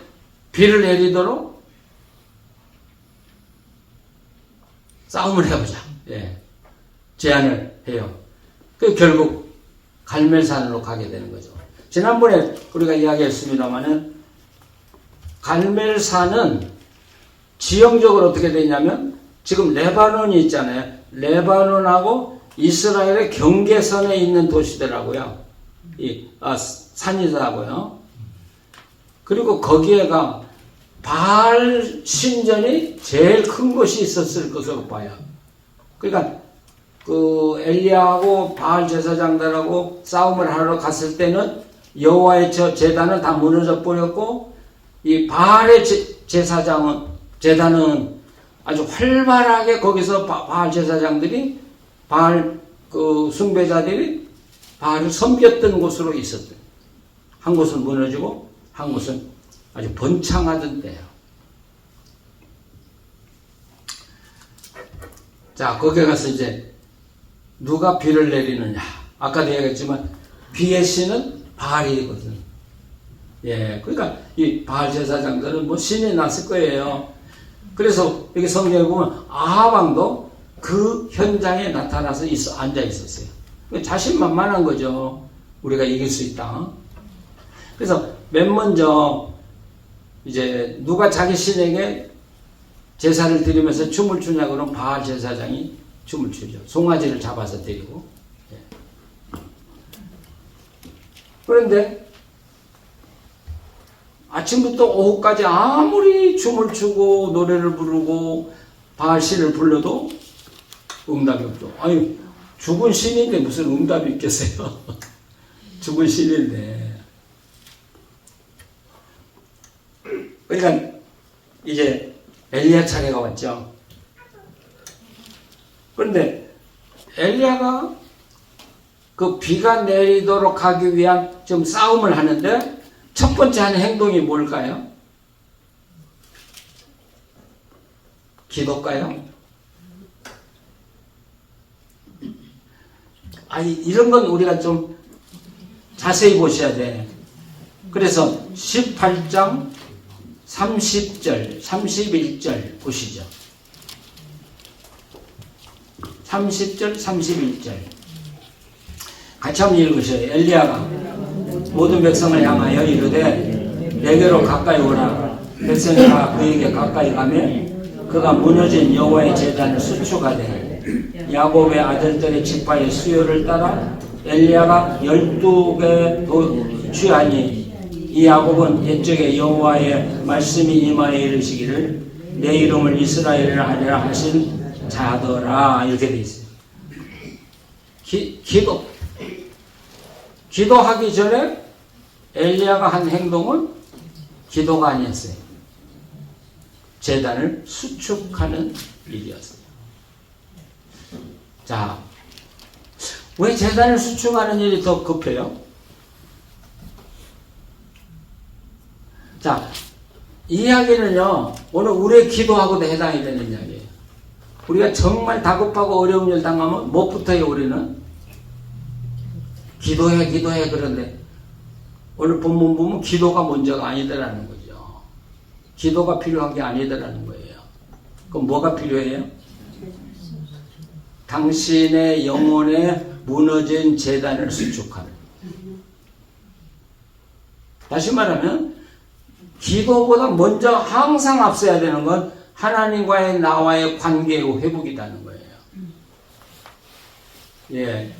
비를 내리도록 싸움을 해보자. 예. 제안을 해요. 결국 갈멜산으로 가게 되는 거죠. 지난번에 우리가 이야기했습니다마는 갈멜산은 지형적으로 어떻게 되냐면 지금 레바논이 있잖아요. 레바논하고 이스라엘의 경계선에 있는 도시더라고요. 산이더라고요. 그리고 거기에가 바알 신전이 제일 큰 것이 있었을 것으로 봐요. 그러니까 그 엘리야하고 바알 제사장들하고 싸움을 하러 갔을 때는 여호와의 저 제단은 다 무너져 버렸고 이 바알의 제단은 아주 활발하게 거기서 바알 제사장들이 바알 그 숭배자들이 바알을 섬겼던 곳으로 있었던. 한 곳은 무너지고 한 곳은 아주 번창하던 때예요. 자, 거기에 가서 이제 누가 비를 내리느냐. 아까도 얘기했지만 비의 신은 바알이거든. 예, 그러니까 이 바알 제사장들은 뭐 신이 났을 거예요. 그래서 여기 성경에 보면 아합 왕도 그 현장에 나타나서 앉아 있었어요. 자신만만한 거죠. 우리가 이길 수 있다. 그래서 맨 먼저 이제 누가 자기 신에게 제사를 드리면서 춤을 추냐 그러면 바알 제사장이 춤을 추죠. 송아지를 잡아서 데리고. 그런데 아침부터 오후까지 아무리 춤을 추고 노래를 부르고 바알 신을 불러도 응답이 없죠. 아니, 죽은 신인데 무슨 응답이 있겠어요? 죽은 신인데. 그러니까 이제 엘리야 차례가 왔죠. 그런데 엘리야가 그 비가 내리도록 하기 위한 좀 싸움을 하는데 첫 번째 하는 행동이 뭘까요? 기도일까요? 아니, 이런 건 우리가 좀 자세히 보셔야 돼. 그래서 18장 30절, 31절 보시죠. 30절, 31절. 같이 한번 읽으셔요. 엘리야가 모든 백성을 향하여 이르되 내게로 가까이 오라. 백성이 다 그에게 가까이 가면 그가 무너진 여호와의 제단을 수축하되 야곱의 아들들의 지파의 수요를 따라 엘리야가 12개 취하니 이 야곱은 옛적에 여호와의 말씀이 임하여 이르시기를 내 이름을 이스라엘이라 하리라 하신 자더라. 이렇게 돼 있어요. 기도하기 전에 엘리야가 한 행동은 기도가 아니었어요. 제단을 수축하는 일이었어요. 자, 왜 제단을 수축하는 일이 더 급해요? 자, 이 이야기는요, 오늘 우리의 기도하고도 해당이 되는 이야기예요. 우리가 정말 다급하고 어려운 일 당하면 무엇부터요, 우리는? 기도해. 그런데 오늘 본문 보면 기도가 먼저가 아니더라는 거죠. 기도가 필요한 게 아니더라는 거예요. 그럼 뭐가 필요해요? 당신의 영혼에 무너진 제단을 수축하는. 다시 말하면 기도보다 먼저 항상 앞서야 되는 건 하나님과의 나와의 관계의 회복이라는 거예요. 예.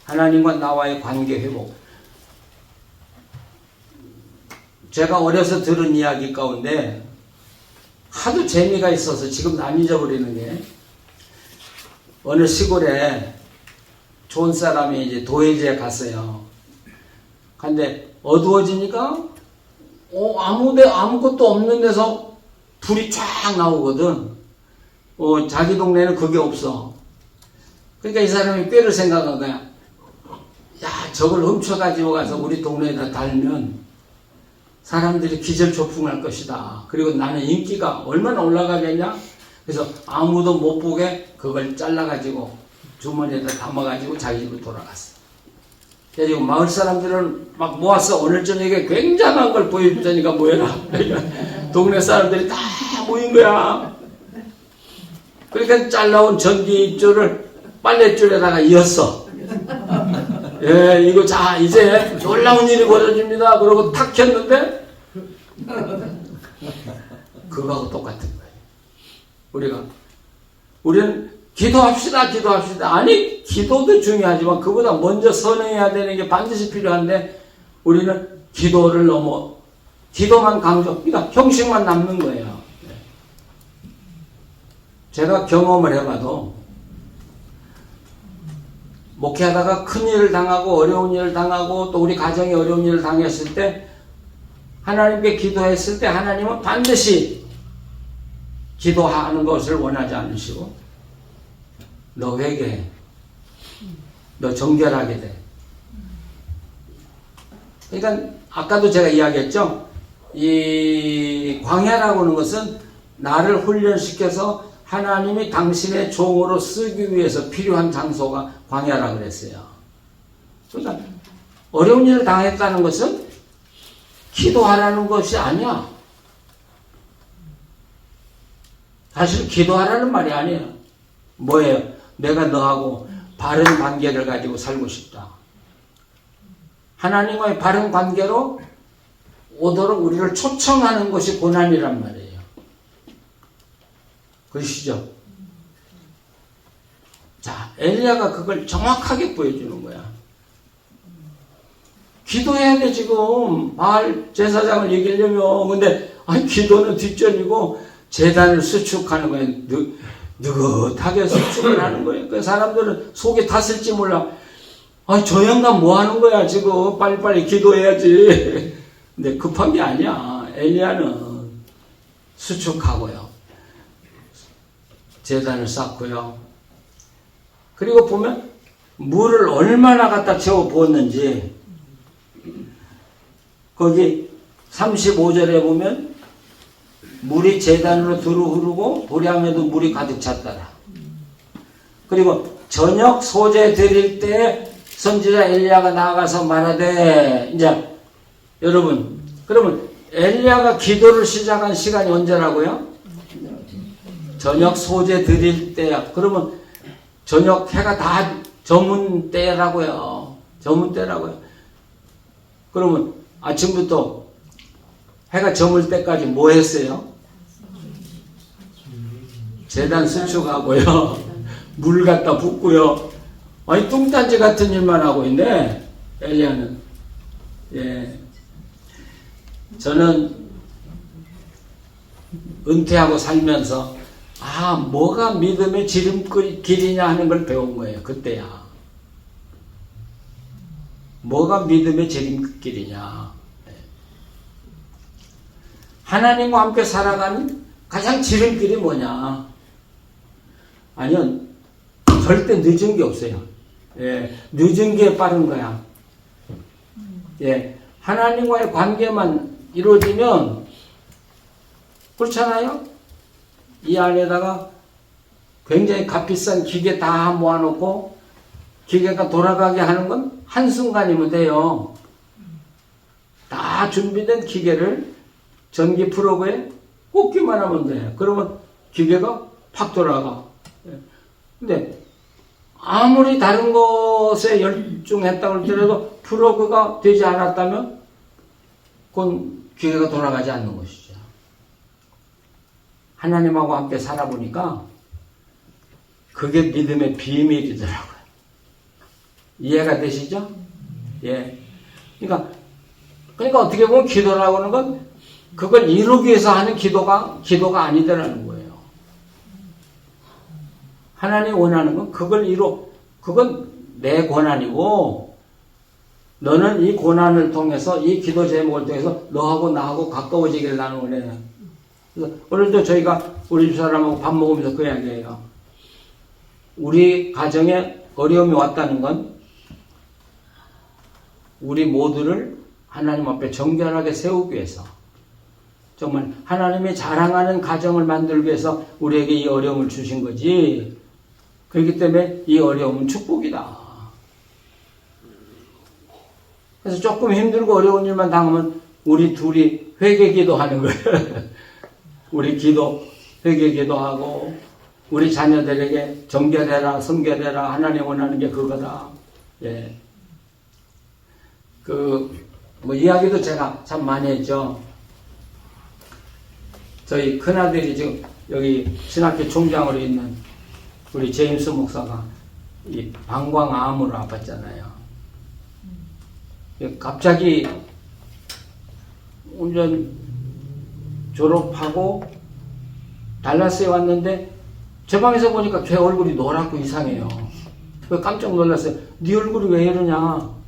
하나님과 나와의 관계 회복. 제가 어려서 들은 이야기 가운데 하도 재미가 있어서 지금 안 잊어버리는 게, 어느 시골에 좋은 사람이 이제 도회지에 갔어요. 근데 어두워지니까 아무것도 없는 데서 불이 쫙 나오거든. 자기 동네는 그게 없어. 그러니까 이 사람이 꾀를 생각한 거야. 야, 저걸 훔쳐가지고 가서 우리 동네에다 달면 사람들이 기절초풍할 것이다. 그리고 나는 인기가 얼마나 올라가겠냐? 그래서 아무도 못 보게 그걸 잘라가지고 주머니에다 담아가지고 자기 집으로 돌아갔어. 그래서 마을 사람들은 막 모아서 오늘 저녁에 굉장한 걸 보여주자니까 모여라. 동네 사람들이 다 모인 거야. 그러니까 잘라온 전기줄을 빨랫줄에다가 이었어. 예, 이거 자, 이제 놀라운 일이 벌어집니다. 그러고 탁 켰는데 그거하고 똑같은 거예요. 우리는 기도합시다. 아니, 기도도 중요하지만 그보다 먼저 선행해야 되는 게 반드시 필요한데 우리는 기도를 넘어 기도만 강조, 그러니까 형식만 남는 거예요. 제가 경험을 해봐도 목회하다가 큰 일을 당하고 어려운 일을 당하고 또 우리 가정에 어려운 일을 당했을 때 하나님께 기도했을 때 하나님은 반드시 기도하는 것을 원하지 않으시고 너 회개해. 너 정결하게 돼. 그러니까 아까도 제가 이야기했죠. 이 광야라고 하는 것은 나를 훈련시켜서 하나님이 당신의 종으로 쓰기 위해서 필요한 장소가 광야라고 그랬어요. 그러니까 어려운 일을 당했다는 것은 기도하라는 것이 아니야. 사실 기도하라는 말이 아니에요. 뭐예요? 내가 너하고 바른 관계를 가지고 살고 싶다. 하나님과의 바른 관계로 오도록 우리를 초청하는 것이 고난이란 말이에요. 그러시죠? 자, 엘리야가 그걸 정확하게 보여주는 거야. 기도해야 돼, 지금. 바알 제사장을 이기려면. 근데, 기도는 뒷전이고, 제단을 수축하는 거예요. 느긋하게 수축을 하는 거예요. 그 사람들은 속에 탔을지 몰라. 저 양반 뭐 하는 거야, 지금. 빨리빨리 기도해야지. 근데 급한 게 아니야. 엘리야는 수축하고요. 제단을 쌓고요. 그리고 보면, 물을 얼마나 갖다 채워 부었는지, 거기 35절에 보면 물이 제단으로 두루 흐르고 도량에도 물이 가득 찼더라. 그리고 저녁 소재 드릴 때 선지자 엘리야가 나아가서 말하되, 이제 여러분, 그러면 엘리야가 기도를 시작한 시간이 언제라고요? 저녁 소재 드릴 때야. 그러면 저녁 해가 다 저문 때라고요. 저문 때라고요. 그러면 아침부터 해가 저물 때까지 뭐 했어요? 제단 수축하고요. 물 갖다 붓고요. 뚱딴지 같은 일만 하고 있네. 엘리야는. 예. 저는 은퇴하고 살면서 뭐가 믿음의 지름길이냐 하는 걸 배운 거예요. 그때야. 뭐가 믿음의 지름길이냐. 하나님과 함께 살아가는 가장 지름길이 뭐냐. 아니요. 절대 늦은 게 없어요. 예, 늦은 게 빠른 거야. 예, 하나님과의 관계만 이루어지면, 그렇잖아요? 이 안에다가 굉장히 값비싼 기계 다 모아놓고 기계가 돌아가게 하는 건 한순간이면 돼요. 다 준비된 기계를 전기 프로그에 꽂기만 하면 돼. 그러면 기계가 팍 돌아가. 근데 아무리 다른 것에 열중했다고 할지라도 프로그가 되지 않았다면 그건 기계가 돌아가지 않는 것이죠. 하나님하고 함께 살아보니까 그게 믿음의 비밀이더라고요. 이해가 되시죠? 예. 그러니까 어떻게 보면 기도라고 하는 건 그걸 이루기 위해서 하는 기도가 아니더라는 거예요. 하나님이 원하는 건 그건 내 고난이고, 너는 이 고난을 통해서, 이 기도 제목을 통해서 너하고 나하고 가까워지기를 나는 원해. 그래서 오늘도 저희가 우리 집사람하고 밥 먹으면서 그 이야기예요. 우리 가정에 어려움이 왔다는 건 우리 모두를 하나님 앞에 정결하게 세우기 위해서, 정말 하나님이 자랑하는 가정을 만들기 위해서 우리에게 이 어려움을 주신 거지. 그렇기 때문에 이 어려움은 축복이다. 그래서 조금 힘들고 어려운 일만 당하면 우리 둘이 회개 기도하는 거예요. 우리 회개 기도하고, 우리 자녀들에게 정결해라, 성결해라, 하나님 원하는 게 그거다. 예. 이야기도 제가 참 많이 했죠. 저희 큰아들이 지금 여기 신학교 총장으로 있는 우리 제임스 목사가 이 방광암으로 아팠잖아요. 갑자기 운전 졸업하고 달라스에 왔는데 제 방에서 보니까 걔 얼굴이 노랗고 이상해요. 깜짝 놀랐어요. 네 얼굴이 왜 이러냐.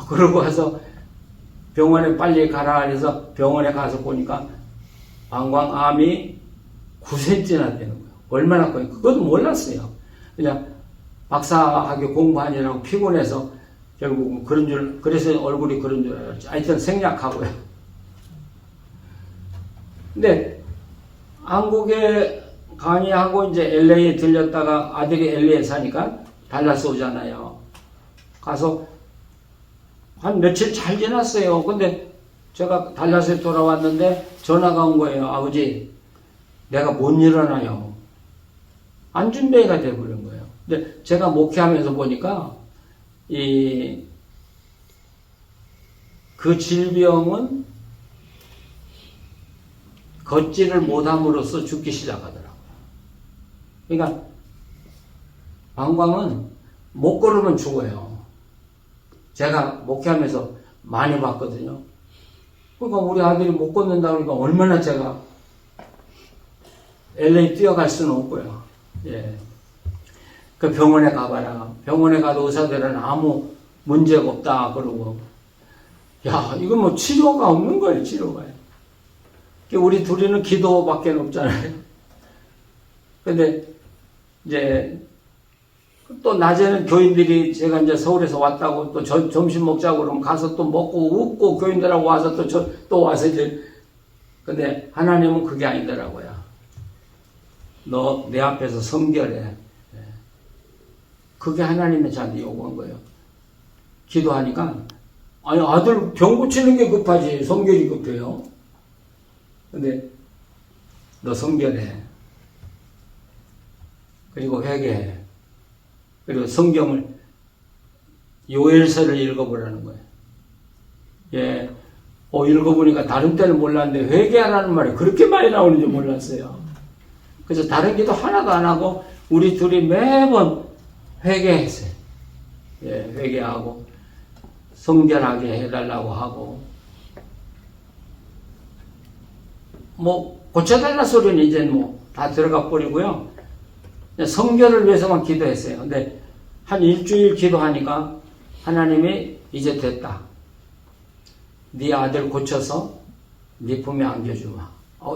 그러고 와서 병원에 빨리 가라 해서 병원에 가서 보니까 방광암이 9cm나 되는 거예요. 얼마나 커요? 그것도 몰랐어요. 그냥 박사학위 공부하느라고 피곤해서 결국 그래서 얼굴이 그런 줄 알았지. 하여튼 생략하고요. 근데 한국에 강의하고 이제 LA에 들렸다가 아들이 LA에 사니까 달라스 오잖아요. 가서 한 며칠 잘 지났어요. 근데 제가 달라스에 돌아왔는데 전화가 온 거예요. 아버지, 내가 못 일어나요. 안준배가 돼버린 거예요. 근데 제가 목회하면서 보니까 그 질병은 걷지를 못함으로써 죽기 시작하더라고요. 그러니까 방광은 못 걸으면 죽어요. 제가 목회하면서 많이 봤거든요. 그러니까 우리 아들이 못 걷는다 그러니까 얼마나 제가 LA 뛰어갈 수는 없고요. 예. 그 병원에 가봐라. 병원에 가도 의사들은 아무 문제가 없다 그러고, 야, 이건 뭐 치료가 없는 거예요, 치료가. 우리 둘이는 기도밖에 없잖아요. 근데 이제 또 낮에는 교인들이 제가 이제 서울에서 왔다고 또 점심 먹자고 그러면 가서 또 먹고 웃고 교인들하고 와서 또 와서 이제, 근데 하나님은 그게 아니더라고요. 너 내 앞에서 성결해. 그게 하나님이 저한테 요구한 거예요. 기도하니까, 아니, 아들 병 고치는 게 급하지, 성결이 급해요. 근데, 너 성결해. 그리고 회개해. 그리고 성경을, 요엘서를 읽어보라는 거예요. 예. 읽어보니까 다른 때는 몰랐는데, 회개하라는 말이 그렇게 많이 나오는지 몰랐어요. 그래서 다른 기도 하나도 안 하고, 우리 둘이 매번 회개했어요. 예, 회개하고, 성결하게 해달라고 하고, 뭐, 고쳐달라 소리는 이제 뭐, 다 들어가 버리고요. 성결을 위해서만 기도했어요. 근데, 한 일주일 기도하니까, 하나님이 이제 됐다. 네 아들 고쳐서, 네 품에 안겨주마.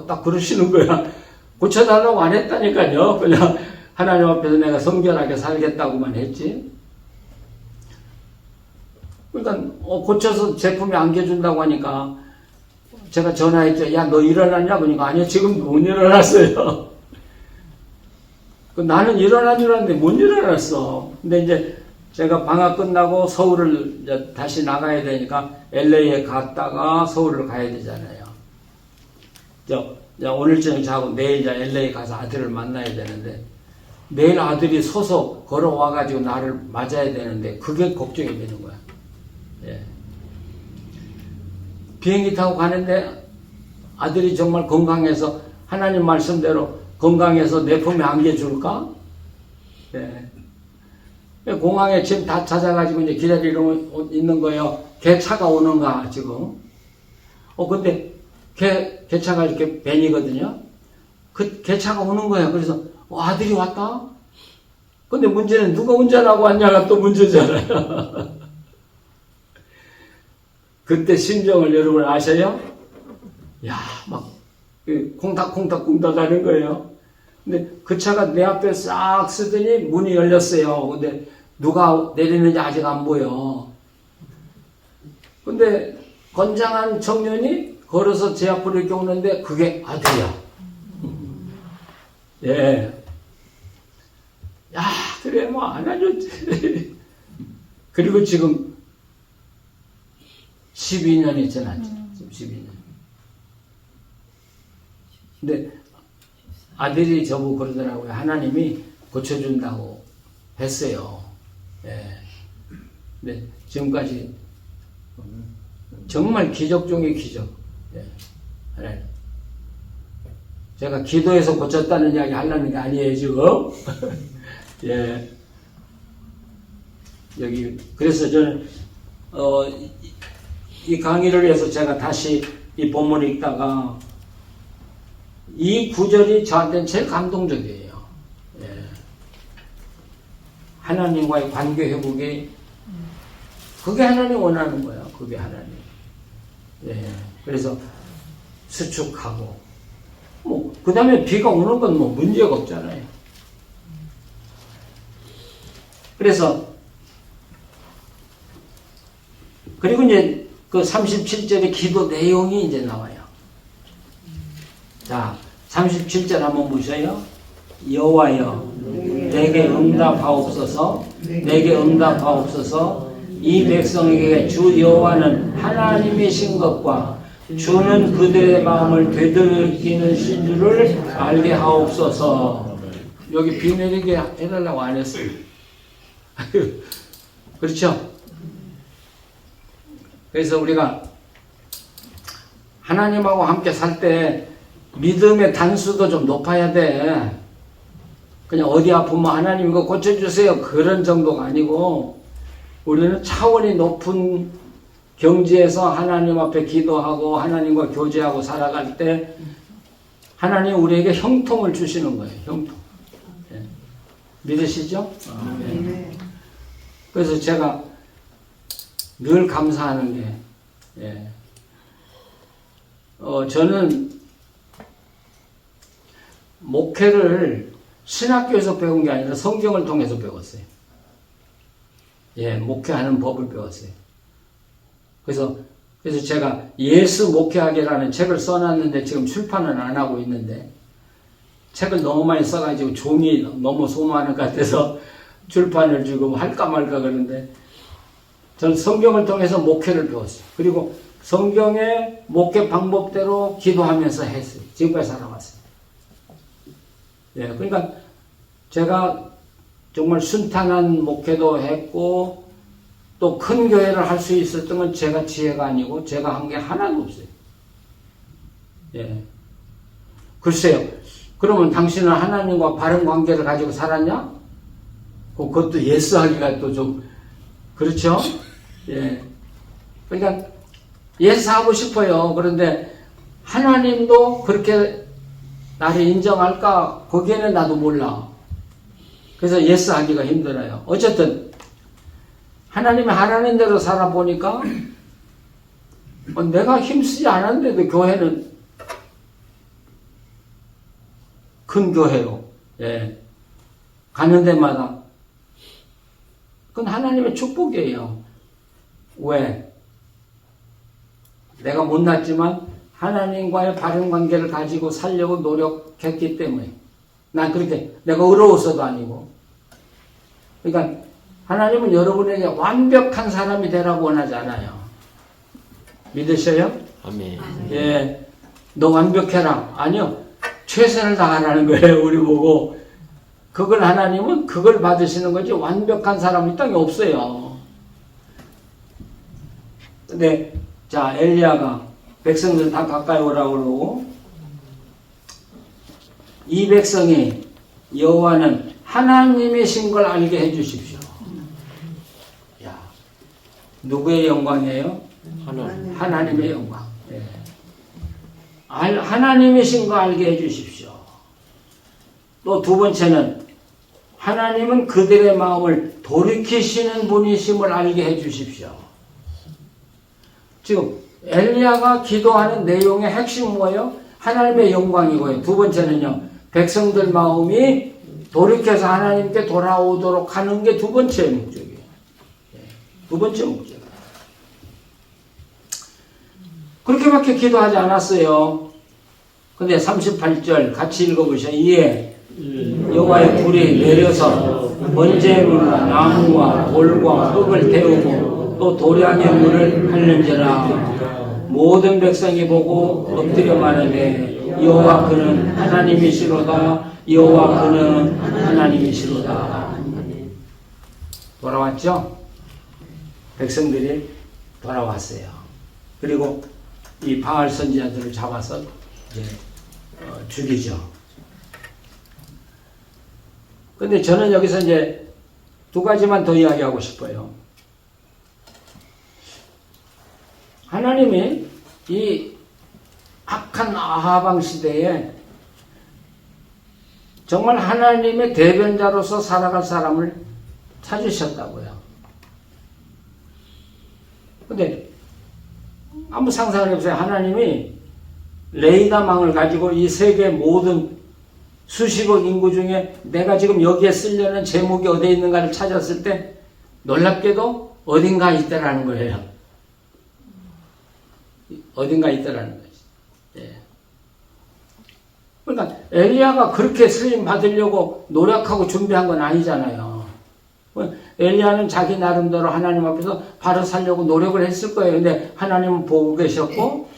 딱 그러시는 거야. 고쳐달라고 안 했다니까요. 그냥, 하나님 앞에서 내가 성결하게 살겠다고만 했지. 그러니까 고쳐서 제품에 안겨준다고 하니까 제가 전화했죠. 야, 너 일어났냐? 그러니까 아니요, 지금 못 일어났어요. 나는 일어난 줄 알았는데 못 일어났어. 근데 이제 제가 방학 끝나고 서울을 이제 다시 나가야 되니까 LA에 갔다가 서울을 가야 되잖아요. 오늘 저녁 자고 내일 이제 LA 가서 아들을 만나야 되는데, 내일 아들이 서서 걸어와가지고 나를 맞아야 되는데, 그게 걱정이 되는 거야. 예. 비행기 타고 가는데 아들이 정말 건강해서, 하나님 말씀대로 건강해서 내 품에 안겨줄까? 예. 공항에 지금 다 찾아가지고 이제 기다리고 있는 거예요. 개차가 오는가, 지금. 근데 개차가 이렇게 벤이거든요. 그 개차가 오는 거예요. 그래서, 아들이 왔다? 근데 문제는 누가 운전하고 왔냐가 또 문제잖아요. 그때 심정을 여러분 아셔요? 야, 막, 콩닥콩닥 하는 거예요. 근데 그 차가 내 앞에 싹 쓰더니 문이 열렸어요. 근데 누가 내리는지 아직 안 보여. 근데 건장한 청년이 걸어서 제 앞으로 이렇게 오는데 그게 아들이야. 예. 야, 그래, 뭐, 안아줬지. 그리고 지금 12년이 지났죠. 지금 12년. 근데 아들이 저보고 그러더라고요. 하나님이 고쳐준다고 했어요. 예. 근데 지금까지 정말 기적 중의 기적. 예. 하나님. 제가 기도해서 고쳤다는 이야기 하려는 게 아니에요, 지금. 예. 여기, 그래서 저는, 이 강의를 위해서 제가 다시 이 본문을 읽다가, 이 구절이 저한테는 제일 감동적이에요. 예. 하나님과의 관계 회복이, 그게 하나님 원하는 거예요. 그게 하나님. 예. 그래서 수축하고, 뭐, 그 다음에 비가 오는 건 뭐 문제가 없잖아요. 그래서, 그리고 이제 그 37절의 기도 내용이 이제 나와요. 자, 37절 한번 보셔요. 여호와여, 내게 응답하옵소서, 내게 응답하옵소서. 이 백성에게 주 여호와는 하나님이신 것과 주는 그들의 마음을 되돌리는 신 줄을 알게 하옵소서. 여기 비 내리게 해달라고 안 했어요. 그렇죠? 그래서 우리가 하나님하고 함께 살 때 믿음의 단수도 좀 높아야 돼. 그냥 어디 아프면 하나님 이거 고쳐주세요. 그런 정도가 아니고 우리는 차원이 높은 경지에서 하나님 앞에 기도하고 하나님과 교제하고 살아갈 때 하나님 우리에게 형통을 주시는 거예요. 형통. 예. 믿으시죠? 네. 그래서 제가 늘 감사하는 게 예. 저는 목회를 신학교에서 배운 게 아니라 성경을 통해서 배웠어요. 예, 목회하는 법을 배웠어요. 그래서 제가 예수 목회하기라는 책을 써놨는데 지금 출판은 안 하고 있는데 책을 너무 많이 써가지고 종이 너무 소모하는 것 같아서 출판을 지금 할까 말까 그러는데 저는 성경을 통해서 목회를 배웠어요. 그리고 성경의 목회 방법대로 기도하면서 했어요. 지금까지 살아왔어요. 예, 그러니까 제가 정말 순탄한 목회도 했고 또 큰 교회를 할 수 있었던 건 제가 지혜가 아니고 제가 한 게 하나도 없어요. 예. 글쎄요. 그러면 당신은 하나님과 바른 관계를 가지고 살았냐? 그것도 예스하기가 또 좀 그렇죠? 예. 그러니까 예스하고 싶어요. 그런데 하나님도 그렇게 나를 인정할까? 거기에는 나도 몰라. 그래서 예스하기가 힘들어요. 어쨌든 하나님이 하라는 대로 살아보니까 내가 힘쓰지 않았는데도 교회는 큰 교회로 예. 가는 데마다 그건 하나님의 축복이에요. 왜? 내가 못났지만 하나님과의 바른 관계를 가지고 살려고 노력했기 때문에 난 그렇게 내가 의로워서도 아니고 그러니까 하나님은 여러분에게 완벽한 사람이 되라고 원하지 않아요. 믿으셔요? 아멘. 예, 너 완벽해라. 아니요. 최선을 다하라는 거예요. 우리 보고. 그걸 하나님은 그걸 받으시는 거지 완벽한 사람이 이 땅에 없어요. 근데 자 엘리야가 백성들 다 가까이 오라고 그러고 이 백성이 여호와는 하나님이신 걸 알게 해주십시오. 야, 누구의 영광이에요? 하나님의 영광. 예. 하나님이신 거 알게 해주십시오. 또 두 번째는 하나님은 그들의 마음을 돌이키시는 분이심을 알게 해주십시오. 지금 엘리야가 기도하는 내용의 핵심 뭐예요? 하나님의 영광이고요. 두 번째는요. 백성들 마음이 돌이켜서 하나님께 돌아오도록 하는 게 두 번째 목적이에요. 두 번째 목적. 그렇게밖에 기도하지 않았어요. 근데 38절 같이 읽어보세요. 이에 여호와의 불이 내려서 번제물과 나무와 돌과 흙을 태우고 또 도량의 물을 핥는지라 모든 백성이 보고 엎드려 말하되 여호와 그는 하나님이시로다. 여호와 그는 하나님이시로다. 돌아왔죠? 백성들이 돌아왔어요. 그리고 이 바알 선지자들을 잡아서 이제 죽이죠. 근데 저는 여기서 이제 두 가지만 더 이야기하고 싶어요. 하나님이 이 악한 아하방 시대에 정말 하나님의 대변자로서 살아갈 사람을 찾으셨다고요. 근데 아무 상상을 해보세요. 하나님이 레이다망을 가지고 이 세계 모든 수십억 인구 중에 내가 지금 여기에 쓰려는 제목이 어디에 있는가를 찾았을 때 놀랍게도 어딘가 있다라는 거예요. 어딘가 있다라는 거지. 예. 그러니까 엘리야가 그렇게 쓰임 받으려고 노력하고 준비한 건 아니잖아요. 엘리야는 자기 나름대로 하나님 앞에서 바로 살려고 노력을 했을 거예요. 근데 하나님은 보고 계셨고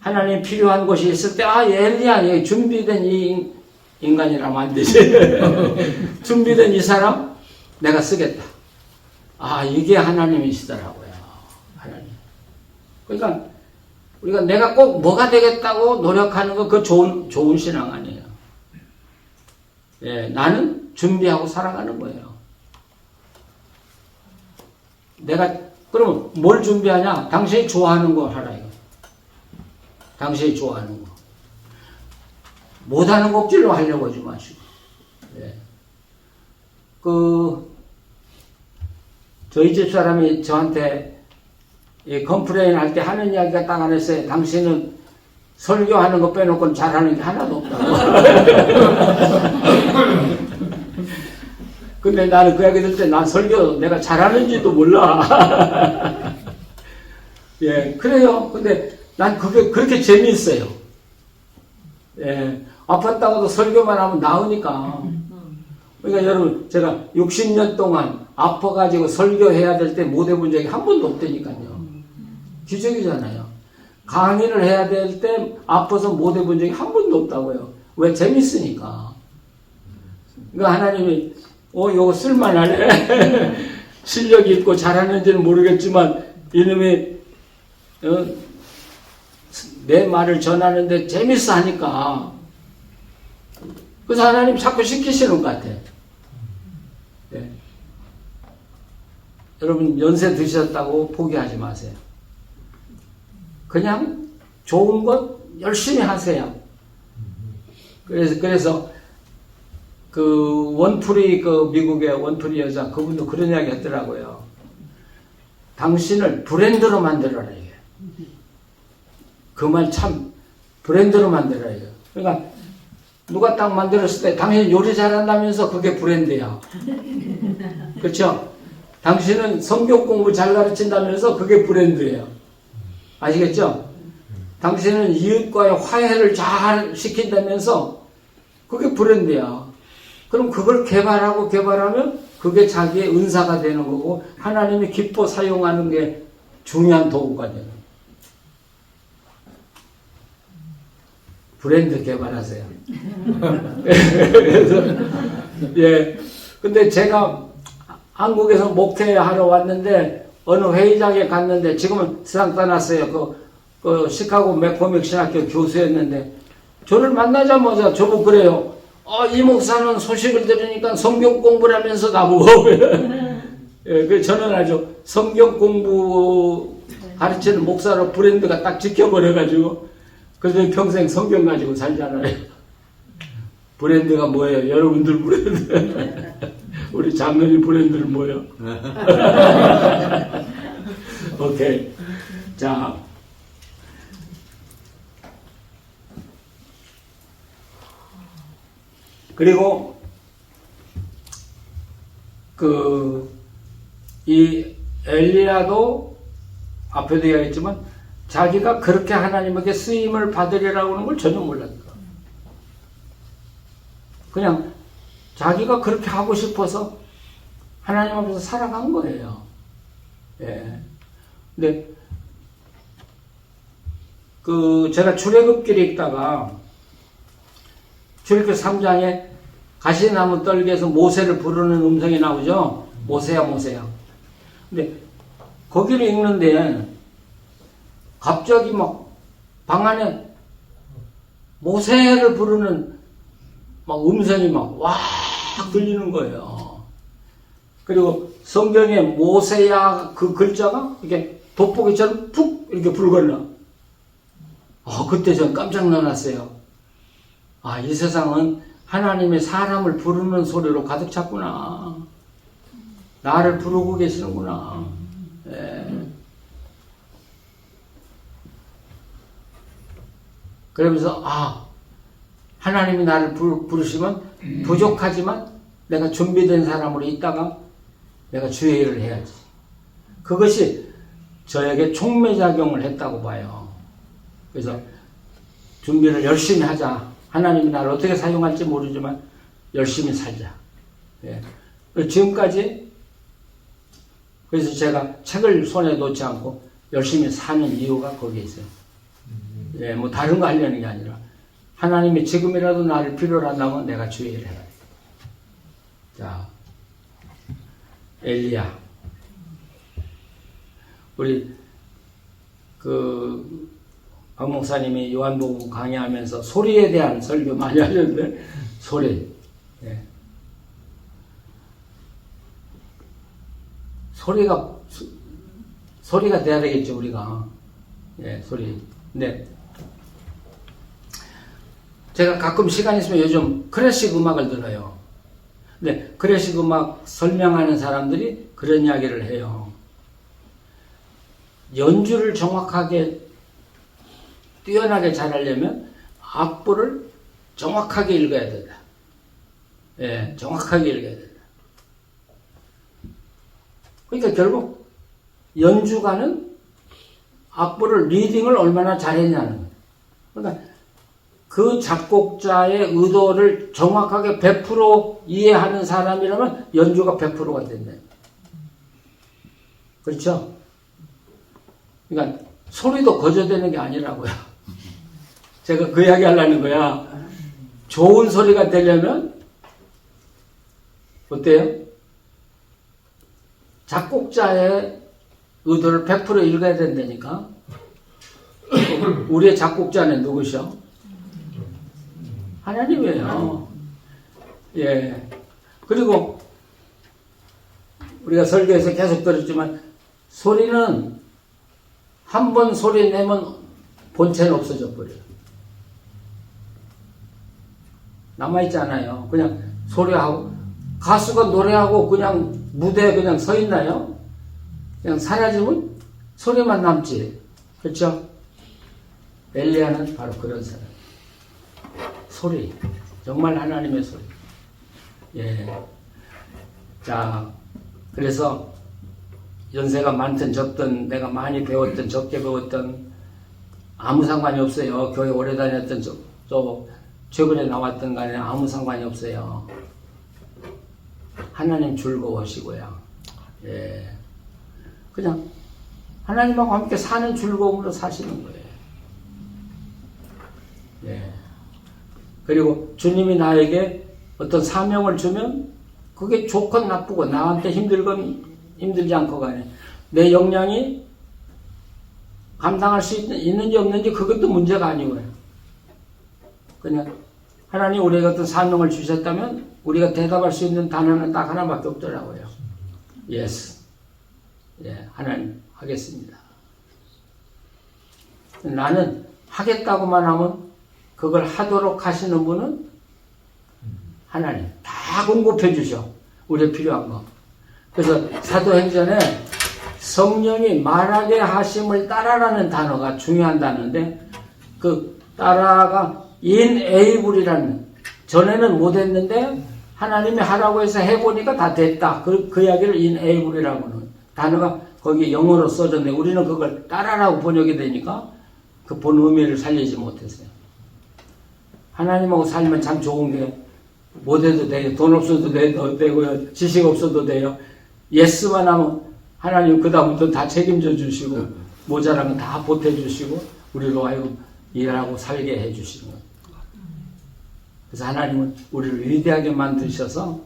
하나님 필요한 곳이 있을 때 엘리야 준비된 인간이라면 안 되지. 준비된 이 사람 내가 쓰겠다. 아, 이게 하나님이시더라고요. 하나님. 그러니까 우리가 내가 꼭 뭐가 되겠다고 노력하는 거, 그 좋은 신앙 아니에요. 예, 나는 준비하고 살아가는 거예요. 내가, 그러면 뭘 준비하냐? 당신이 좋아하는 거 하라, 이거. 당신이 좋아하는 거. 못하는 거 억지로 하려고 하지 마시고. 예. 저희 집 사람이 저한테 컴플레인 할 때 하는 이야기가 딱 하나 있어요. 당신은 설교하는 거 빼놓고는 잘하는 게 하나도 없다고. 근데 나는 그 이야기 들을 때 난 설교 내가 잘하는지도 몰라. 예, 그래요. 근데 난 그게 그렇게 재미있어요. 예, 아팠다고도 설교만 하면 나으니까. 그러니까 여러분, 제가 60년 동안 아파가지고 설교해야 될 때 못 해본 적이 한 번도 없다니까요. 기적이잖아요. 강의를 해야 될 때 아파서 못 해본 적이 한 번도 없다고요. 왜? 재밌으니까. 그러니까 하나님이 이거 쓸만하네. 실력이 있고 잘하는지는 모르겠지만 이놈이 내 말을 전하는데 재밌어 하니까. 그래서 하나님 자꾸 시키시는 것 같아. 네. 여러분 연세 드셨다고 포기하지 마세요. 그냥 좋은 것 열심히 하세요. 그래서 원풀이 미국의 원풀이 여자 그분도 그런 이야기 했더라고요. 당신을 브랜드로 만들어라 이게. 그 말 참 브랜드로 만들어라 이거. 그러니까 누가 딱 만들었을 때 당신 요리 잘한다면서 그게 브랜드야. 그렇죠? 당신은 성경 공부 잘 가르친다면서 그게 브랜드예요. 아시겠죠? 당신은 이웃과의 화해를 잘 시킨다면서 그게 브랜드야. 그럼 그걸 개발하면 그게 자기의 은사가 되는 거고 하나님이 기뻐 사용하는 게 중요한 도구가 되는 거예요. 브랜드 개발하세요. 그래서, 예. 근데 제가 한국에서 목회하러 왔는데 어느 회의장에 갔는데 지금은 세상 떠났어요. 시카고 맥코믹 신학교 교수였는데 저를 만나자마자 저보고 그래요. 이 목사는 소식을 들으니까 성경 공부를 하면서 나보고. 예, 저는 아주 성경 공부 가르치는 목사로 브랜드가 딱 지켜버려가지고 그래서 평생 성경 가지고 살잖아요. 브랜드가 뭐예요? 여러분들 브랜드. 우리 장로님 브랜드는 뭐예요? 오케이. 자. 그리고, 이 엘리야도 앞에도 이야기했지만 자기가 그렇게 하나님에게 쓰임을 받으리라고 하는 걸 전혀 몰랐다. 그냥 자기가 그렇게 하고 싶어서 하나님 앞에서 살아간 거예요. 예. 근데, 제가 출애굽길에 있다가 출애굽기 3장에 가시나무 떨기에서 모세를 부르는 음성이 나오죠? 모세야, 모세야. 근데 거기를 읽는데 갑자기 막 방 안에 모세를 부르는 막 음성이 막 와 들리는 거예요. 그리고 성경에 모세야 그 글자가 이렇게 돋보기처럼 푹 이렇게 불걸러. 그때 전 깜짝 놀랐어요. 이 세상은 하나님의 사람을 부르는 소리로 가득 찼구나. 나를 부르고 계시는구나. 예. 그러면서 하나님이 나를 부르시면 부족하지만 내가 준비된 사람으로 있다가 내가 주의 일을 해야지. 그것이 저에게 촉매작용을 했다고 봐요. 그래서 준비를 열심히 하자. 하나님이 나를 어떻게 사용할지 모르지만 열심히 살자. 예. 지금까지 그래서 제가 책을 손에 놓지 않고 열심히 사는 이유가 거기에 있어요. 예, 뭐 다른 거 하려는 게 아니라 하나님이 지금이라도 나를 필요로 한다면 내가 주의를 해야 돼. 자, 엘리야. 우리 박 목사님이 요한복음 강의하면서 소리에 대한 설교 많이 하셨는데, 소리. 예. 소리가 돼야 되겠죠, 우리가. 예, 소리. 네. 제가 가끔 시간 있으면 요즘 클래식 음악을 들어요. 근데 클래식 음악 설명하는 사람들이 그런 이야기를 해요. 연주를 정확하게, 뛰어나게 잘하려면 악보를 정확하게 읽어야 된다. 예, 정확하게 읽어야 된다. 그러니까 결국 연주가는 악보를 리딩을 얼마나 잘했냐는 거예요. 그러니까 그 작곡자의 의도를 정확하게 100% 이해하는 사람이라면 연주가 100%가 된다. 그렇죠? 그러니까 소리도 거저되는 게 아니라고요. 제가 그 이야기 하려는 거야. 좋은 소리가 되려면 어때요? 작곡자의 의도를 100% 읽어야 된다니까. 우리의 작곡자는 누구셔? 하나님이에요. 예. 그리고 우리가 설교에서 계속 들었지만 소리는 한 번 소리 내면 본체는 없어져 버려요. 남아있지 않아요. 그냥 소리하고, 가수가 노래하고 그냥 무대에 그냥 서 있나요? 그냥 사라지면 소리만 남지. 그렇죠? 엘리야는 바로 그런 사람. 소리. 정말 하나님의 소리. 예. 자, 그래서 연세가 많든 적든 내가 많이 배웠든 적게 배웠든 아무 상관이 없어요. 교회 오래 다녔든 또 최근에 나왔던 간에 아무 상관이 없어요. 하나님 즐거워하시고요. 예. 그냥 하나님하고 함께 사는 즐거움으로 사시는 거예요. 예. 그리고 주님이 나에게 어떤 사명을 주면 그게 좋건 나쁘건 나한테 힘들건 힘들지 않고 간에 내 역량이 감당할 수 있는지 없는지 그것도 문제가 아니고요. 그냥 하나님 우리에게 어떤 사명을 주셨다면 우리가 대답할 수 있는 단어는 딱 하나밖에 없더라고요. Yes. 예, 하나님 하겠습니다. 나는 하겠다고만 하면 그걸 하도록 하시는 분은 하나님 다 공급해 주셔. 우리의 필요한 거. 그래서 사도행전에 성령이 말하게 하심을 따라라는 단어가 중요한 단어인데 그 따라가 inable이라는, 전에는 못했는데 하나님이 하라고 해서 해보니까 다 됐다. 그 이야기를 inable이라고 하는 단어가 거기 영어로 써졌는데 우리는 그걸 따라라고 번역이 되니까 그 본 의미를 살리지 못했어요. 하나님하고 살면 참 좋은 게 못해도 돼요. 돈 없어도 되고요. 지식 없어도 돼요. 예스만 하면 하나님 그 다음부터 다 책임져 주시고 모자란 건 다 보태주시고 우리로 하여금 일하고 살게 해주시는 거예요. 그래서 하나님은 우리를 위대하게 만드셔서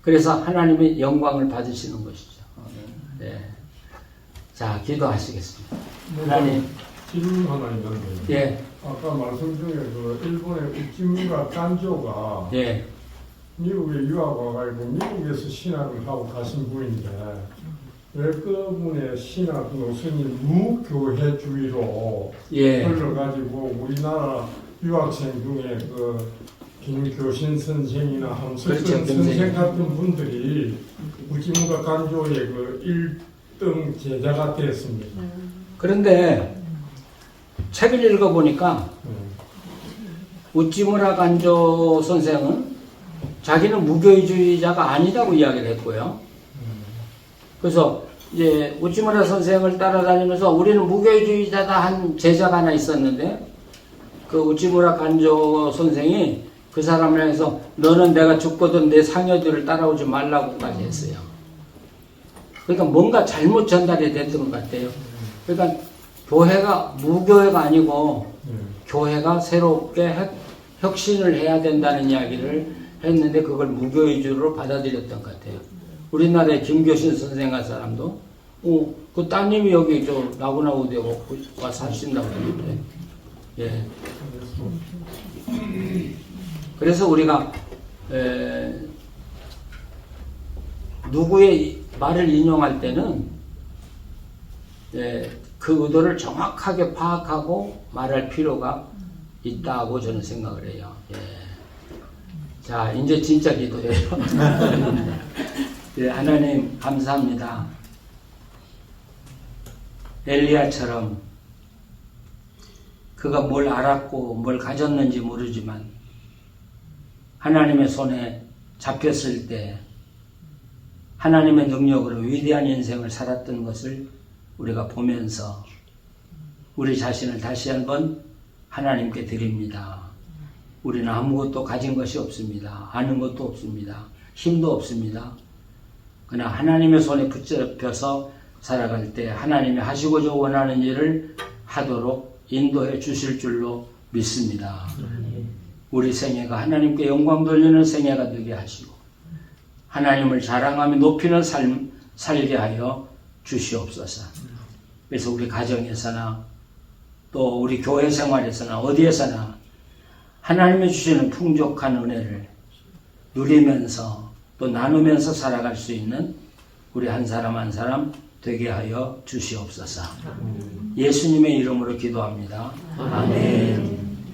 그래서 하나님의 영광을 받으시는 것이죠. 네. 자, 기도하시겠습니다. 하나님, 질문 하나 있는데. 예. 아까 말씀 중에 그 일본의 우찌무라 간조가 예. 미국에 유학 와가지고 미국에서 신학을 하고 가신 분인데 왜 그분의 신학 노선이 무교회주의로 예. 흘러가지고 우리나라 유학생 중에 그 김교신 선생이나 함석선 그렇죠, 선생 같은 분들이 우찌무라 간조의 그 1등 제자가 됐습니다. 그런데 책을 읽어보니까 우찌무라 간조 선생은 자기는 무교회주의자가 아니라고 이야기를 했고요. 그래서 이제 우찌무라 선생을 따라다니면서 우리는 무교회주의자다 한 제자가 하나 있었는데 그 우찌무라 간조 선생이 그 사람을 향해서 너는 내가 죽거든 내 상여들을 따라오지 말라고까지 했어요. 그러니까 뭔가 잘못 전달이 됐던 것 같아요. 그러니까 교회가 무교회가 아니고 예. 교회가 새롭게 혁신을 해야 된다는 이야기를 했는데 그걸 무교회주로 받아들였던 것 같아요. 우리나라의 김교신 선생 같은 사람도 그 따님이 여기 저 나고나 우대 와 사신다고 그러는데 예. 그래서 우리가 누구의 말을 인용할 때는 그 의도를 정확하게 파악하고 말할 필요가 있다고 저는 생각을 해요. 예. 자, 이제 진짜 기도해요. 예, 하나님 감사합니다. 엘리야처럼 그가 뭘 알았고 뭘 가졌는지 모르지만 하나님의 손에 잡혔을 때 하나님의 능력으로 위대한 인생을 살았던 것을 우리가 보면서 우리 자신을 다시 한번 하나님께 드립니다. 우리는 아무것도 가진 것이 없습니다. 아는 것도 없습니다. 힘도 없습니다. 그러나 하나님의 손에 붙잡혀서 살아갈 때 하나님이 하시고자 원하는 일을 하도록 인도해 주실 줄로 믿습니다. 우리 생애가 하나님께 영광 돌리는 생애가 되게 하시고 하나님을 자랑하며 높이는 삶 살게 하여 주시옵소서. 그래서 우리 가정에서나 또 우리 교회 생활에서나 어디에서나 하나님이 주시는 풍족한 은혜를 누리면서 또 나누면서 살아갈 수 있는 우리 한 사람 한 사람 되게 하여 주시옵소서. 예수님의 이름으로 기도합니다. 아멘.